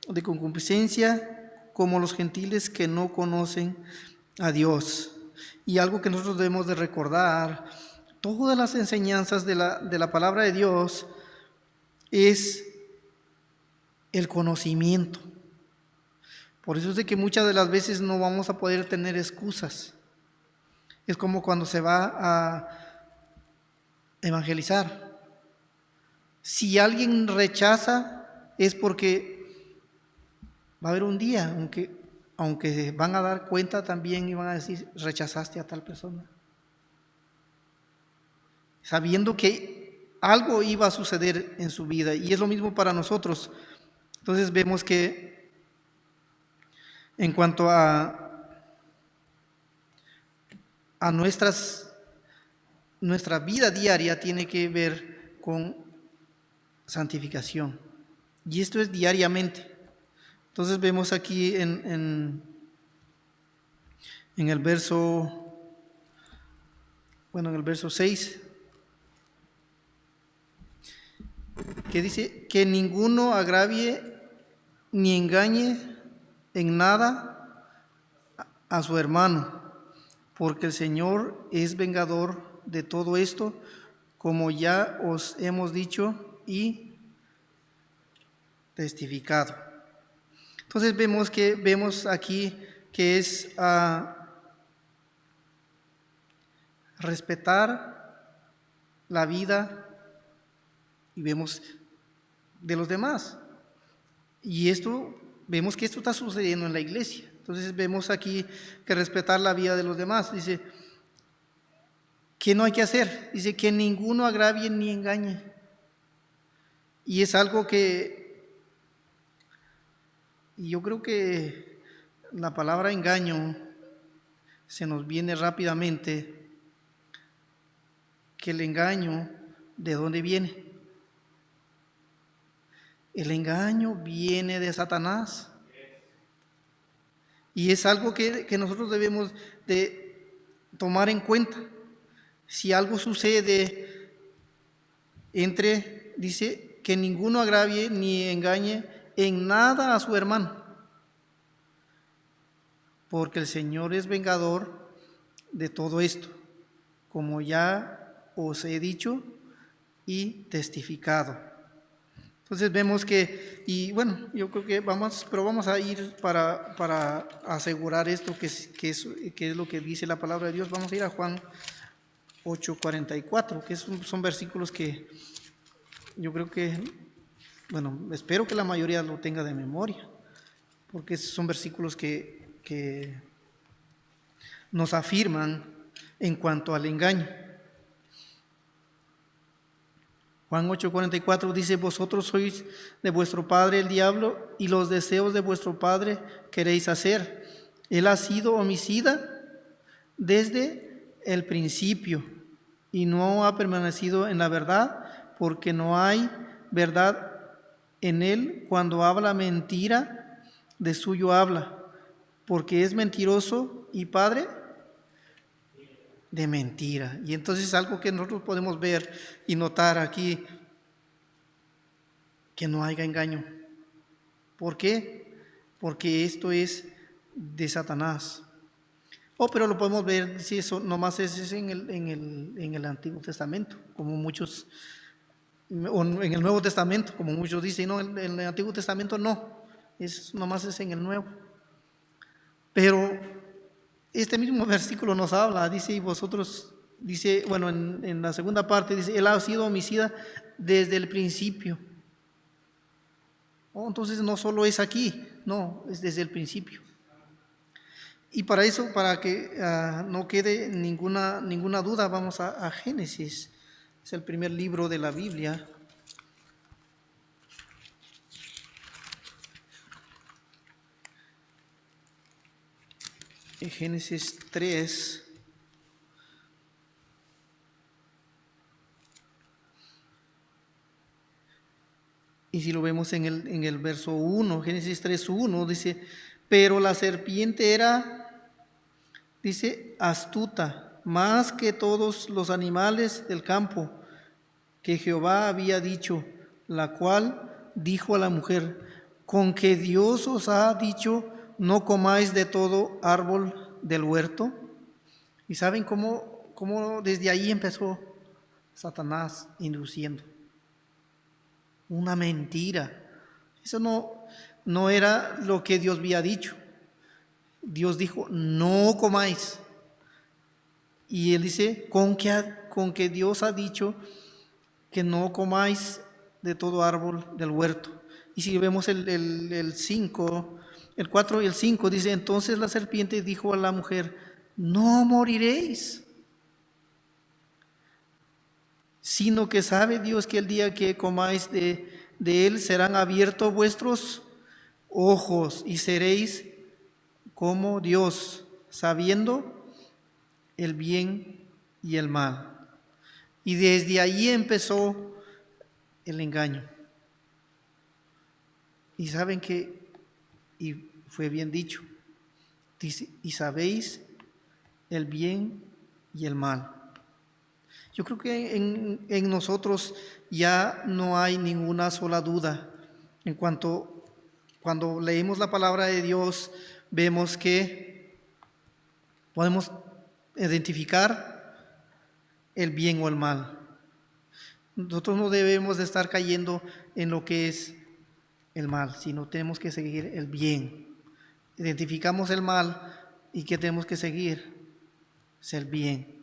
de concupiscencia como los gentiles que no conocen a Dios. Y algo que nosotros debemos de recordar, todas las enseñanzas de la palabra de Dios es el conocimiento. Por eso es de que muchas de las veces no vamos a poder tener excusas. Es como cuando se va a evangelizar. Si alguien rechaza, es porque va a haber un día, aunque van a dar cuenta también y van a decir, rechazaste a tal persona. Sabiendo que algo iba a suceder en su vida, y es lo mismo para nosotros. Entonces vemos que en cuanto a nuestra vida diaria tiene que ver con santificación, y esto es diariamente. Entonces vemos aquí en el verso 6, que dice que ninguno agravie ni engañe en nada a su hermano, porque el Señor es vengador de todo esto, como ya os hemos dicho y testificado. Entonces vemos aquí que es respetar la vida, y vemos de los demás. Y vemos que esto está sucediendo en la iglesia. Entonces vemos aquí que respetar la vida de los demás. Dice, ¿qué no hay que hacer? Dice que ninguno agravie ni engañe. Y es algo que Y yo creo que la palabra engaño se nos viene rápidamente, que el engaño, ¿de dónde viene? El engaño viene de Satanás. Y es algo que nosotros debemos de tomar en cuenta. Si algo sucede dice que ninguno agravie ni engañe en nada a su hermano, porque el Señor es vengador de todo esto, como ya os he dicho y testificado. Entonces vemos que, y bueno, yo creo que vamos a ir para asegurar esto que es lo que dice la palabra de Dios. Vamos a ir a Juan 8:44, que son versículos que yo creo que, bueno, espero que la mayoría lo tenga de memoria, porque son versículos que nos afirman en cuanto al engaño. Juan 8:44 dice: vosotros sois de vuestro padre el diablo, y los deseos de vuestro padre queréis hacer. Él ha sido homicida desde el principio y no ha permanecido en la verdad, porque no hay verdad en él. Cuando habla mentira, de suyo habla, porque es mentiroso y padre de mentira. Y entonces algo que nosotros podemos ver y notar aquí, que no haya engaño. ¿Por qué? Porque esto es de Satanás. Pero lo podemos ver, si eso nomás es en el Antiguo Testamento, como muchos, o en el Nuevo Testamento, como muchos dicen. No, en el Antiguo Testamento no, nomás es en el Nuevo. Pero este mismo versículo nos habla, dice, y vosotros, dice, bueno, en la segunda parte dice, él ha sido homicida desde el principio. Entonces no solo es aquí, no, es desde el principio. Y para eso, para que no quede ninguna duda, vamos a Génesis. Es el primer libro de la Biblia. En Génesis 3. Y si lo vemos en el verso 1, Génesis 3:1, dice: pero la serpiente era, dice, astuta, más que todos los animales del campo que Jehová había dicho, la cual dijo a la mujer: ¿con que Dios os ha dicho, no comáis de todo árbol del huerto? Y saben cómo desde ahí empezó Satanás induciendo una mentira. Eso no era lo que Dios había dicho. Dios dijo: no comáis. Y él dice: con que Dios ha dicho que no comáis de todo árbol del huerto. Y si vemos el 5, el 4 y el 5, dice: entonces la serpiente dijo a la mujer: no moriréis, sino que sabe Dios que el día que comáis de él serán abiertos vuestros ojos y seréis como Dios, sabiendo el bien y el mal. Y desde ahí empezó el engaño. Y saben que, y fue bien dicho, dice: y sabéis el bien y el mal. Yo creo que en nosotros ya no hay ninguna sola duda en cuanto, cuando leemos la palabra de Dios, vemos que podemos identificar el bien o el mal. Nosotros no debemos de estar cayendo en lo que es el mal, sino tenemos que seguir el bien. Identificamos el mal y ¿qué tenemos que seguir? Es el bien.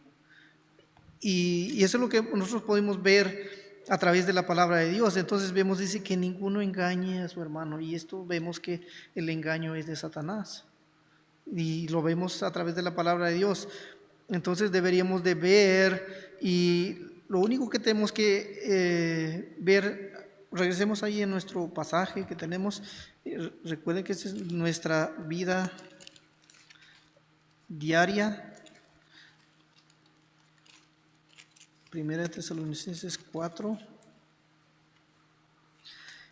Y eso es lo que nosotros podemos ver a través de la palabra de Dios. Entonces vemos, dice, que ninguno engañe a su hermano. Y esto vemos que el engaño es de Satanás. Y lo vemos a través de la palabra de Dios. Entonces deberíamos de ver, y lo único que tenemos que ver regresemos ahí en nuestro pasaje que tenemos. Recuerden que esta es nuestra vida diaria. Primera de Tesalonicenses 4.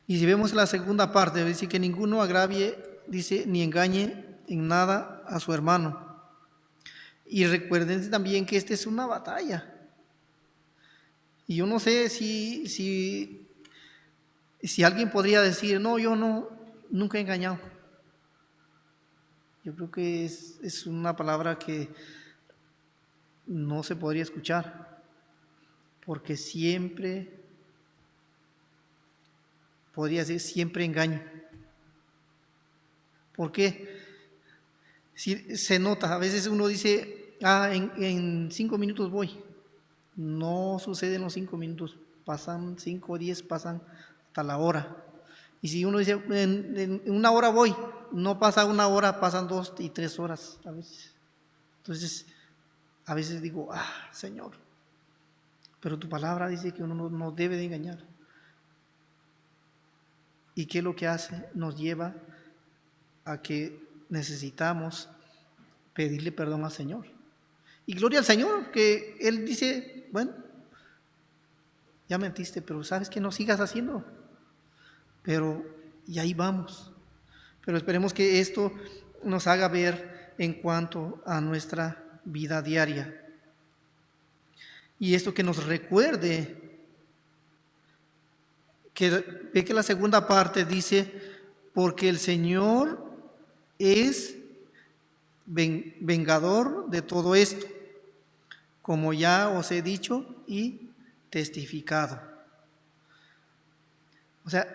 Y si vemos la segunda parte, dice que ninguno agravie, dice, ni engañe en nada a su hermano. Y recuerden también que esta es una batalla. Y yo no sé si alguien podría decir, no, yo nunca he engañado. Yo creo que es una palabra que no se podría escuchar, porque siempre, podría decir, siempre engaño. ¿Por qué? Si se nota, a veces uno dice, en 5 minutos voy. No sucede en los 5 minutos, pasan 5 o 10, pasan hasta la hora. Y si uno dice, en 1 hora voy, no pasa 1 hora, pasan 2 y 3 horas a veces. Entonces, a veces digo, Señor, pero tu palabra dice que uno no debe de engañar. ¿Y qué es lo que hace? Nos lleva a que necesitamos pedirle perdón al Señor. Y gloria al Señor, que Él dice, bueno, ya mentiste, pero sabes que no sigas haciendo. Pero, y ahí vamos. Pero esperemos que esto nos haga ver en cuanto a nuestra vida diaria. Y esto que nos recuerde, que ve que la segunda parte dice, porque el Señor es vengador de todo esto, como ya os he dicho y testificado. O sea,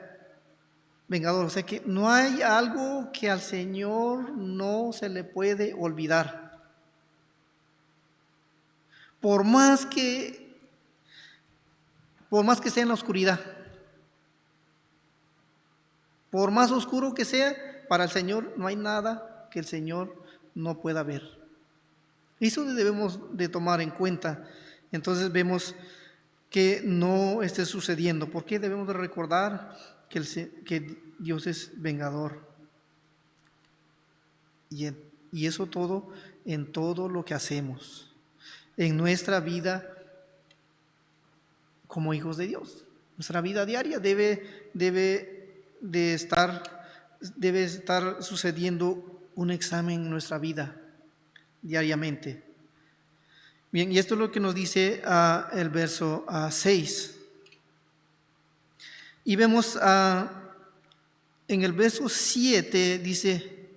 vengador, o sea que no hay algo que al Señor no se le puede olvidar. Por más que esté en la oscuridad, por más oscuro que sea, para el Señor no hay nada que el Señor no pueda ver. Eso debemos de tomar en cuenta. Entonces vemos que no esté sucediendo. ¿Por qué debemos de recordar que Dios es vengador? Y eso todo en todo lo que hacemos, en nuestra vida como hijos de Dios. Nuestra vida diaria debe estar sucediendo un examen en nuestra vida diariamente. Bien, y esto es lo que nos dice el verso 6. Y vemos en el verso 7 dice,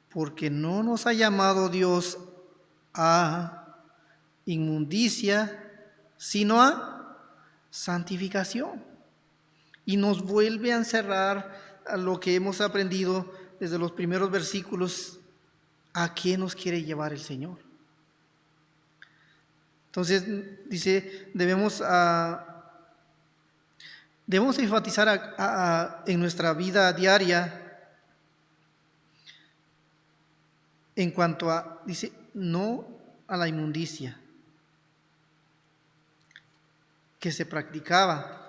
porque no nos ha llamado Dios a inmundicia, sino a santificación. Y nos vuelve a encerrar a lo que hemos aprendido desde los primeros versículos, a qué nos quiere llevar el Señor. Entonces dice, debemos enfatizar en nuestra vida diaria en cuanto dice, no a la inmundicia que se practicaba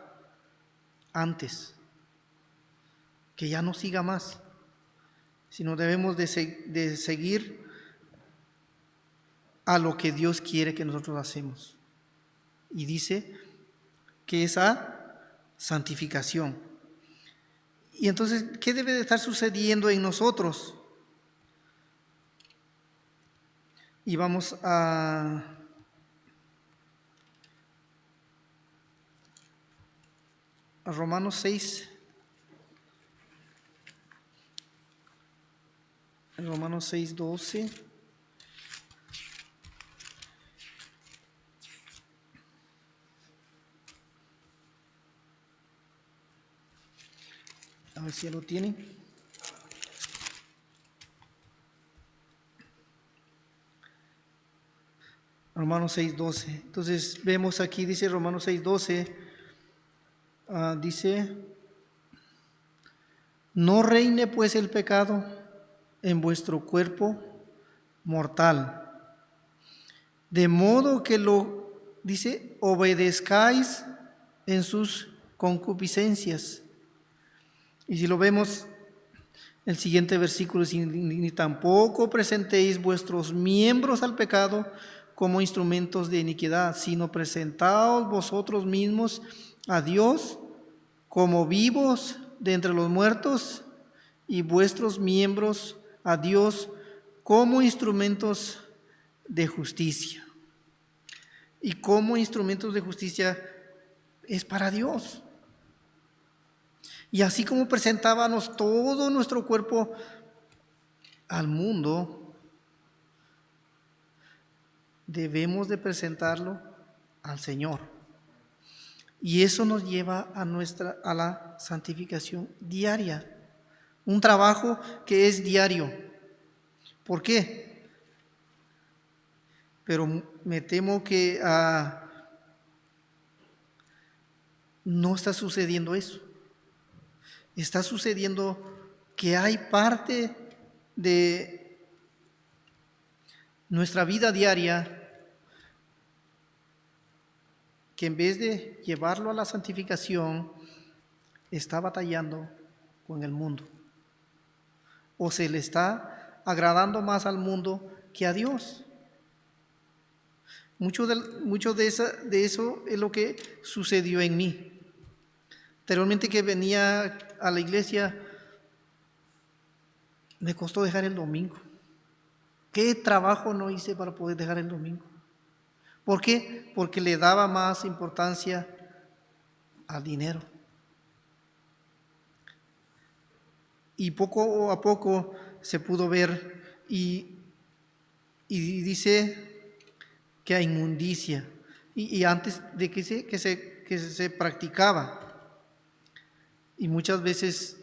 antes, que ya no siga más, sino debemos de seguir a lo que Dios quiere que nosotros hacemos. Y dice que es a santificación. Y entonces, ¿qué debe de estar sucediendo en nosotros? Y vamos a Romanos 6. En Romanos 6:12. A ver si ya lo tienen. Romanos 6:12. Entonces vemos aquí, dice Romanos 6:12, dice, no reine pues el pecado en vuestro cuerpo mortal, de modo que dice, obedezcáis en sus concupiscencias. Y si lo vemos, el siguiente versículo dice: ni tampoco presentéis vuestros miembros al pecado como instrumentos de iniquidad, sino presentaos vosotros mismos a Dios como vivos de entre los muertos, y vuestros miembros a Dios como instrumentos de justicia. Y como instrumentos de justicia es para Dios. Y así como presentábamos todo nuestro cuerpo al mundo, debemos de presentarlo al Señor. Y eso nos lleva a la santificación diaria. Un trabajo que es diario. ¿Por qué? Pero me temo que no está sucediendo eso. Está sucediendo que hay parte de nuestra vida diaria que en vez de llevarlo a la santificación, está batallando con el mundo. O se le está agradando más al mundo que a Dios. Mucho de eso es lo que sucedió en mí. Anteriormente que venía a la iglesia, me costó dejar el domingo. ¿Qué trabajo no hice para poder dejar el domingo? ¿Por qué? Porque le daba más importancia al dinero. Y poco a poco se pudo ver y dice que hay inmundicia. Y antes de que se practicaba. Y muchas veces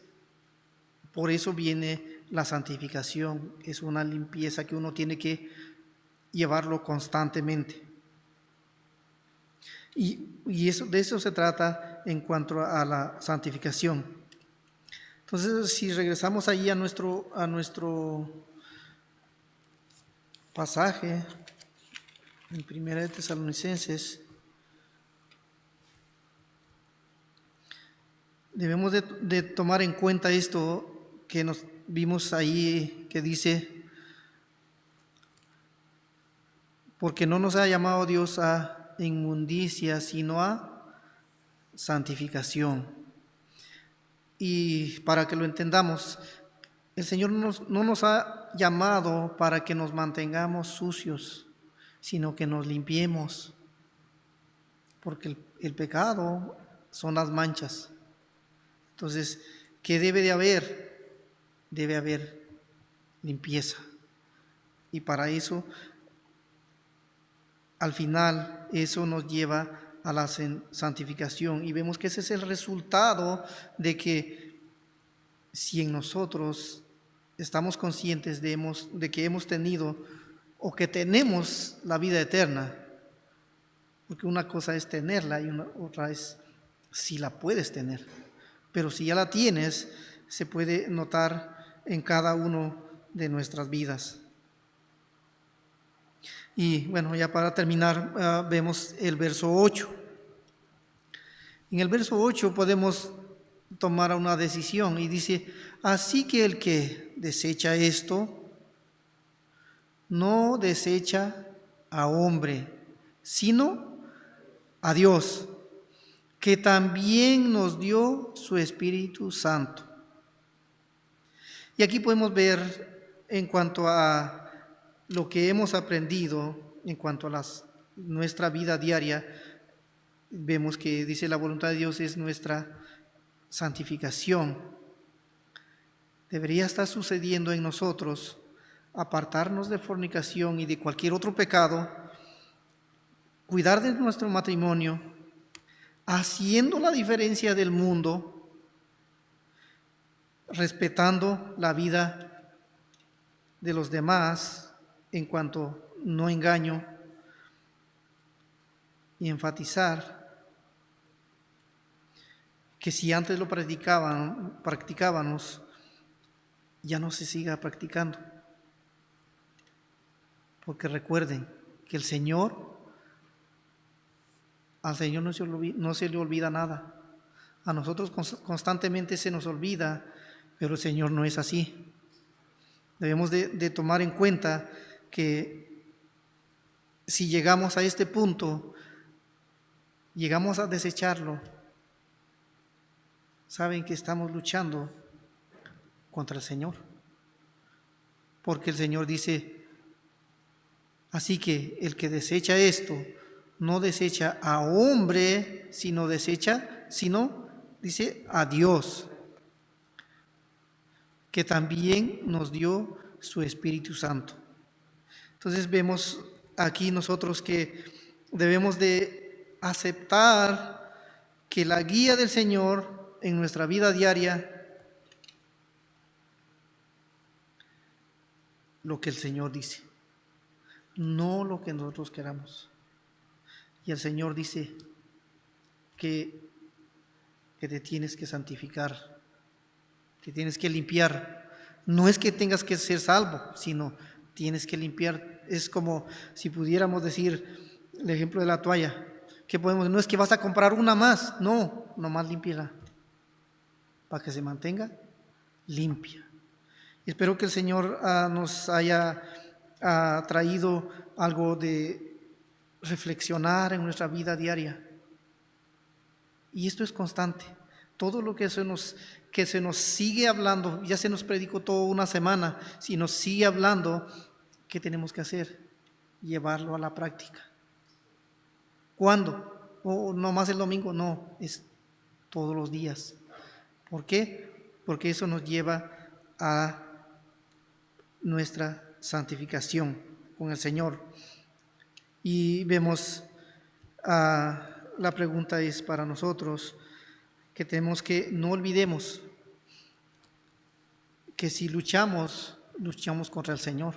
por eso viene la santificación. Es una limpieza que uno tiene que llevarlo constantemente. Y eso, de eso se trata en cuanto a la santificación. Entonces, si regresamos allí a nuestro pasaje en Primera de Tesalonicenses, debemos de tomar en cuenta esto que nos vimos ahí, que dice: porque no nos ha llamado Dios a inmundicia, sino a santificación. Y para que lo entendamos, el Señor no nos ha llamado para que nos mantengamos sucios, sino que nos limpiemos, porque el pecado son las manchas. Entonces, ¿qué debe de haber? Debe haber limpieza. Y para eso, al final, eso nos lleva a la santificación. Y vemos que ese es el resultado de que si en nosotros estamos conscientes de que hemos tenido o que tenemos la vida eterna, porque una cosa es tenerla y otra es si la puedes tener. Pero si ya la tienes, se puede notar en cada uno de nuestras vidas. Y bueno, ya para terminar, vemos el verso 8. En el verso 8 podemos tomar una decisión y dice: así que el que desecha esto, no desecha a hombre, sino a Dios, que también nos dio su Espíritu Santo. Y aquí podemos ver en cuanto a lo que hemos aprendido, en cuanto a nuestra vida diaria, vemos que dice: la voluntad de Dios es nuestra santificación. Debería estar sucediendo en nosotros apartarnos de fornicación y de cualquier otro pecado, cuidar de nuestro matrimonio, haciendo la diferencia del mundo, respetando la vida de los demás en cuanto no engaño, y enfatizar que si antes lo practicábamos, ya no se siga practicando. Porque recuerden que al Señor no se le olvida nada. A nosotros constantemente se nos olvida, pero el Señor no es así. Debemos de tomar en cuenta que si llegamos a este punto, llegamos a desecharlo, saben que estamos luchando contra el Señor. Porque el Señor dice, así que el que desecha esto, no desecha a hombre, sino dice a Dios, que también nos dio su Espíritu Santo. Entonces vemos aquí nosotros que debemos de aceptar que la guía del Señor en nuestra vida diaria, lo que el Señor dice, no lo que nosotros queramos. Y el Señor dice que te tienes que santificar, que tienes que limpiar. No es que tengas que ser salvo, sino tienes que limpiar. Es como si pudiéramos decir el ejemplo de la toalla. No es que vas a comprar una más, no, nomás límpiala para que se mantenga limpia. Espero que el Señor nos haya traído algo de reflexionar en nuestra vida diaria. Y esto es constante. Todo lo que se nos sigue hablando, ya se nos predicó toda una semana, si nos sigue hablando, ¿qué tenemos que hacer? Llevarlo a la práctica. ¿Cuándo? No más el domingo, no, es todos los días. ¿Por qué? Porque eso nos lleva a nuestra santificación con el Señor. Y vemos, la pregunta es para nosotros, que tenemos que no olvidemos que si luchamos contra el Señor.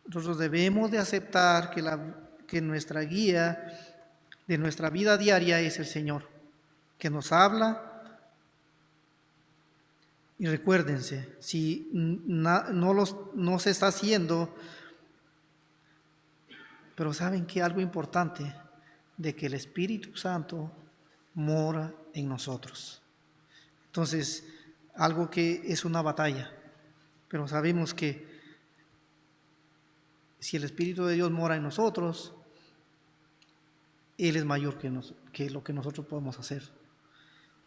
Nosotros debemos de aceptar que nuestra guía de nuestra vida diaria es el Señor, que nos habla. Y recuérdense, si no se está haciendo, pero saben que algo importante, de que el Espíritu Santo mora en nosotros. Entonces, algo que es una batalla, pero sabemos que si el Espíritu de Dios mora en nosotros, Él es mayor que lo que nosotros podemos hacer.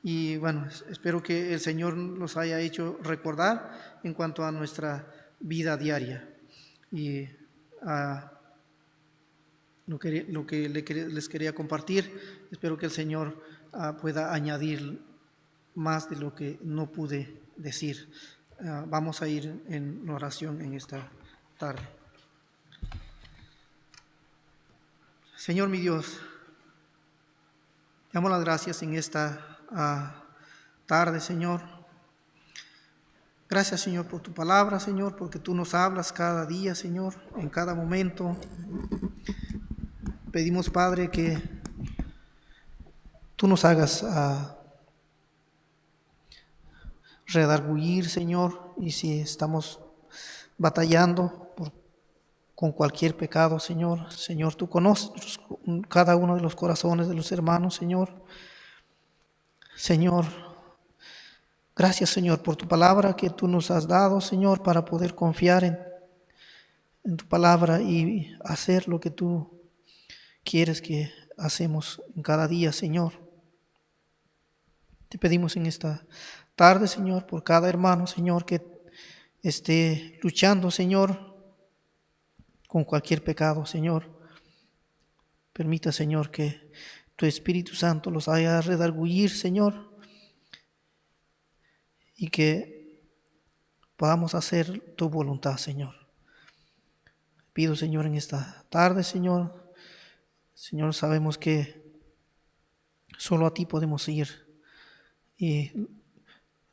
Y bueno, espero que el Señor nos haya hecho recordar en cuanto a nuestra vida diaria. Y lo que les quería compartir, espero que el Señor pueda añadir más de lo que no pude decir. Vamos a ir en oración en esta tarde. Señor mi Dios, te damos las gracias en esta tarde, Señor. Gracias, Señor, por tu palabra, Señor, porque tú nos hablas cada día, Señor, en cada momento. Pedimos, Padre, que tú nos hagas redarguir, Señor, y si estamos batallando con cualquier pecado, Señor, tú conoces cada uno de los corazones de los hermanos, Señor. Señor, gracias, Señor, por tu palabra que tú nos has dado, Señor, para poder confiar en tu palabra y hacer lo que tú quieres que hacemos en cada día, Señor. Te pedimos en esta tarde, Señor, por cada hermano, Señor, que esté luchando, Señor, con cualquier pecado, Señor. Permita, Señor, que tu Espíritu Santo los haga redarguir, Señor, y que podamos hacer tu voluntad, Señor. Pido, Señor, en esta tarde, Señor, sabemos que solo a ti podemos ir y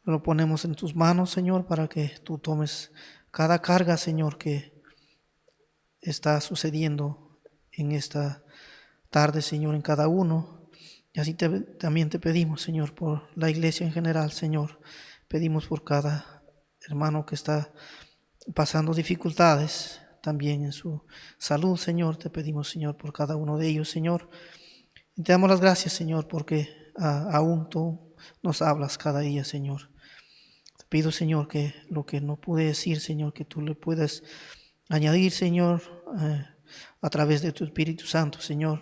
lo ponemos en tus manos, Señor, para que tú tomes cada carga, Señor, que está sucediendo en esta tarde, Señor, en cada uno. Y así también te pedimos, Señor, por la iglesia en general, Señor. Pedimos por cada hermano que está pasando dificultades, también en su salud, Señor. Te pedimos, Señor, por cada uno de ellos, Señor. Y te damos las gracias, Señor, porque aún tú nos hablas cada día, Señor. Te pido, Señor, que lo que no pude decir, Señor, que tú le puedas añadir, Señor, a través de tu Espíritu Santo, Señor.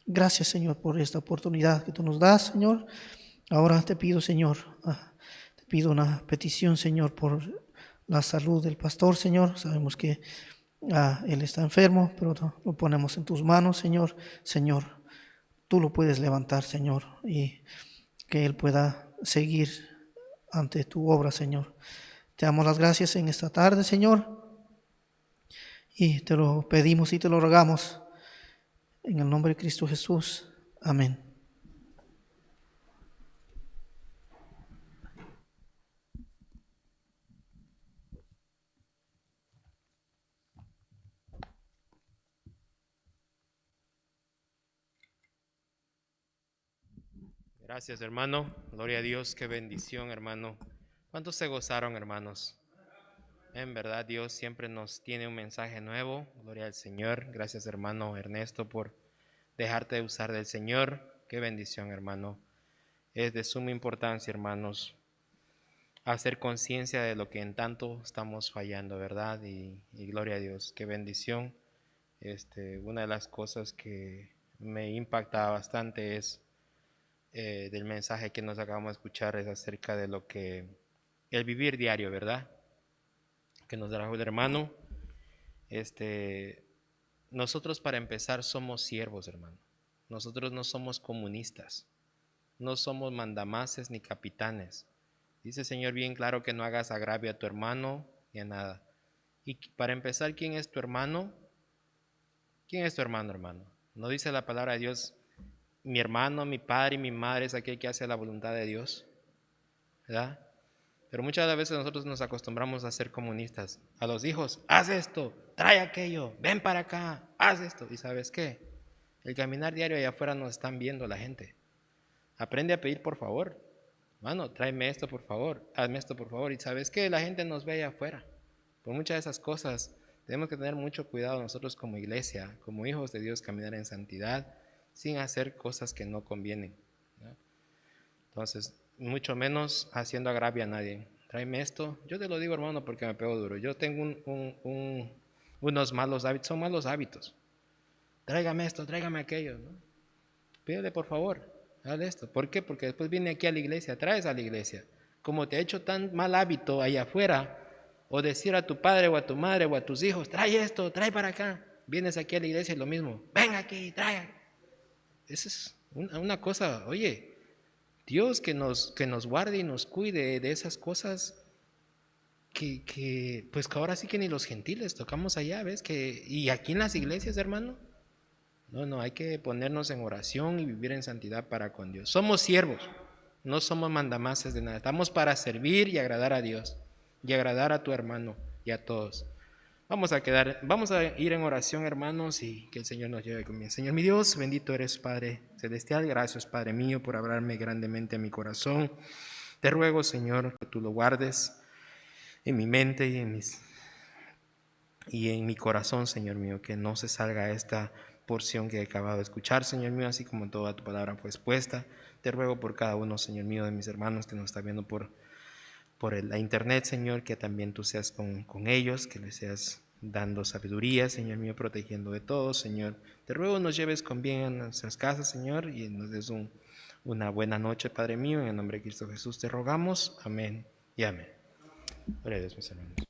Gracias, Señor, por esta oportunidad que tú nos das, Señor. Ahora te pido, Señor, te pido una petición, Señor, por la salud del pastor, Señor. Sabemos que él está enfermo, pero lo ponemos en tus manos, Señor. Señor, tú lo puedes levantar, Señor, y que él pueda seguir ante tu obra, Señor. Te damos las gracias en esta tarde, Señor, y te lo pedimos y te lo rogamos en el nombre de Cristo Jesús. Amén. Gracias, hermano. Gloria a Dios, qué bendición, hermano. ¿Cuántos se gozaron, hermanos? En verdad, Dios siempre nos tiene un mensaje nuevo. Gloria al Señor. Gracias, hermano Ernesto, por dejarte usar del Señor. Qué bendición, hermano. Es de suma importancia, hermanos, hacer conciencia de lo que en tanto estamos fallando, ¿verdad? Y gloria a Dios, qué bendición. Una de las cosas que me impacta bastante es del mensaje que nos acabamos de escuchar, es acerca de lo que el vivir diario, ¿verdad? Que nos trajo el hermano. Nosotros, para empezar, somos siervos, hermano. Nosotros no somos comunistas, no somos mandamases ni capitanes. Dice el Señor bien claro que no hagas agravio a tu hermano ni a nada. Y para empezar, ¿quién es tu hermano? ¿Quién es tu hermano, hermano? ¿No dice la palabra de Dios: mi hermano, mi padre y mi madre es aquel que hace la voluntad de Dios? ¿Verdad? Pero muchas de las veces nosotros nos acostumbramos a ser comunistas. A los hijos: haz esto, trae aquello, ven para acá, haz esto. ¿Y sabes qué? El caminar diario allá afuera nos están viendo la gente. Aprende a pedir por favor. Mano, tráeme esto por favor, hazme esto por favor. Y sabes qué, la gente nos ve allá afuera. Por muchas de esas cosas tenemos que tener mucho cuidado nosotros como iglesia, como hijos de Dios, caminar en santidad sin hacer cosas que no convienen, ¿no? Entonces, mucho menos haciendo agravio a nadie. Tráeme esto. Yo te lo digo, hermano, porque me pego duro. Yo tengo unos malos hábitos, son malos hábitos. Tráigame esto, tráigame aquello, ¿no? Pídele por favor, haz esto. ¿Por qué? Porque después viene aquí a la iglesia, traes a la iglesia. Como te ha hecho tan mal hábito allá afuera, o decir a tu padre o a tu madre o a tus hijos: trae esto, trae para acá. Vienes aquí a la iglesia y lo mismo: ven aquí, trae. Esa es una cosa, oye, Dios que nos guarde y nos cuide de esas cosas pues que ahora sí que ni los gentiles tocamos allá, ¿ves? Y aquí en las iglesias, hermano, no, hay que ponernos en oración y vivir en santidad para con Dios. Somos siervos, no somos mandamases de nada. Estamos para servir y agradar a Dios y agradar a tu hermano y a todos. Vamos a ir en oración, hermanos, y que el Señor nos lleve conmigo. Señor mi Dios, bendito eres, Padre celestial. Gracias, Padre mío, por hablarme grandemente a mi corazón. Te ruego, Señor, que tú lo guardes en mi mente y en mi corazón, Señor mío, que no se salga esta porción que he acabado de escuchar, Señor mío, así como toda tu palabra fue expuesta. Te ruego por cada uno, Señor mío, de mis hermanos que nos está viendo por la internet, Señor, que también tú seas con ellos, que les seas dando sabiduría, Señor mío, protegiendo de todo, Señor. Te ruego nos lleves con bien a nuestras casas, Señor, y nos des una buena noche, Padre mío. En el nombre de Cristo Jesús te rogamos. Amén y amén. Gloria a Dios, mis hermanos.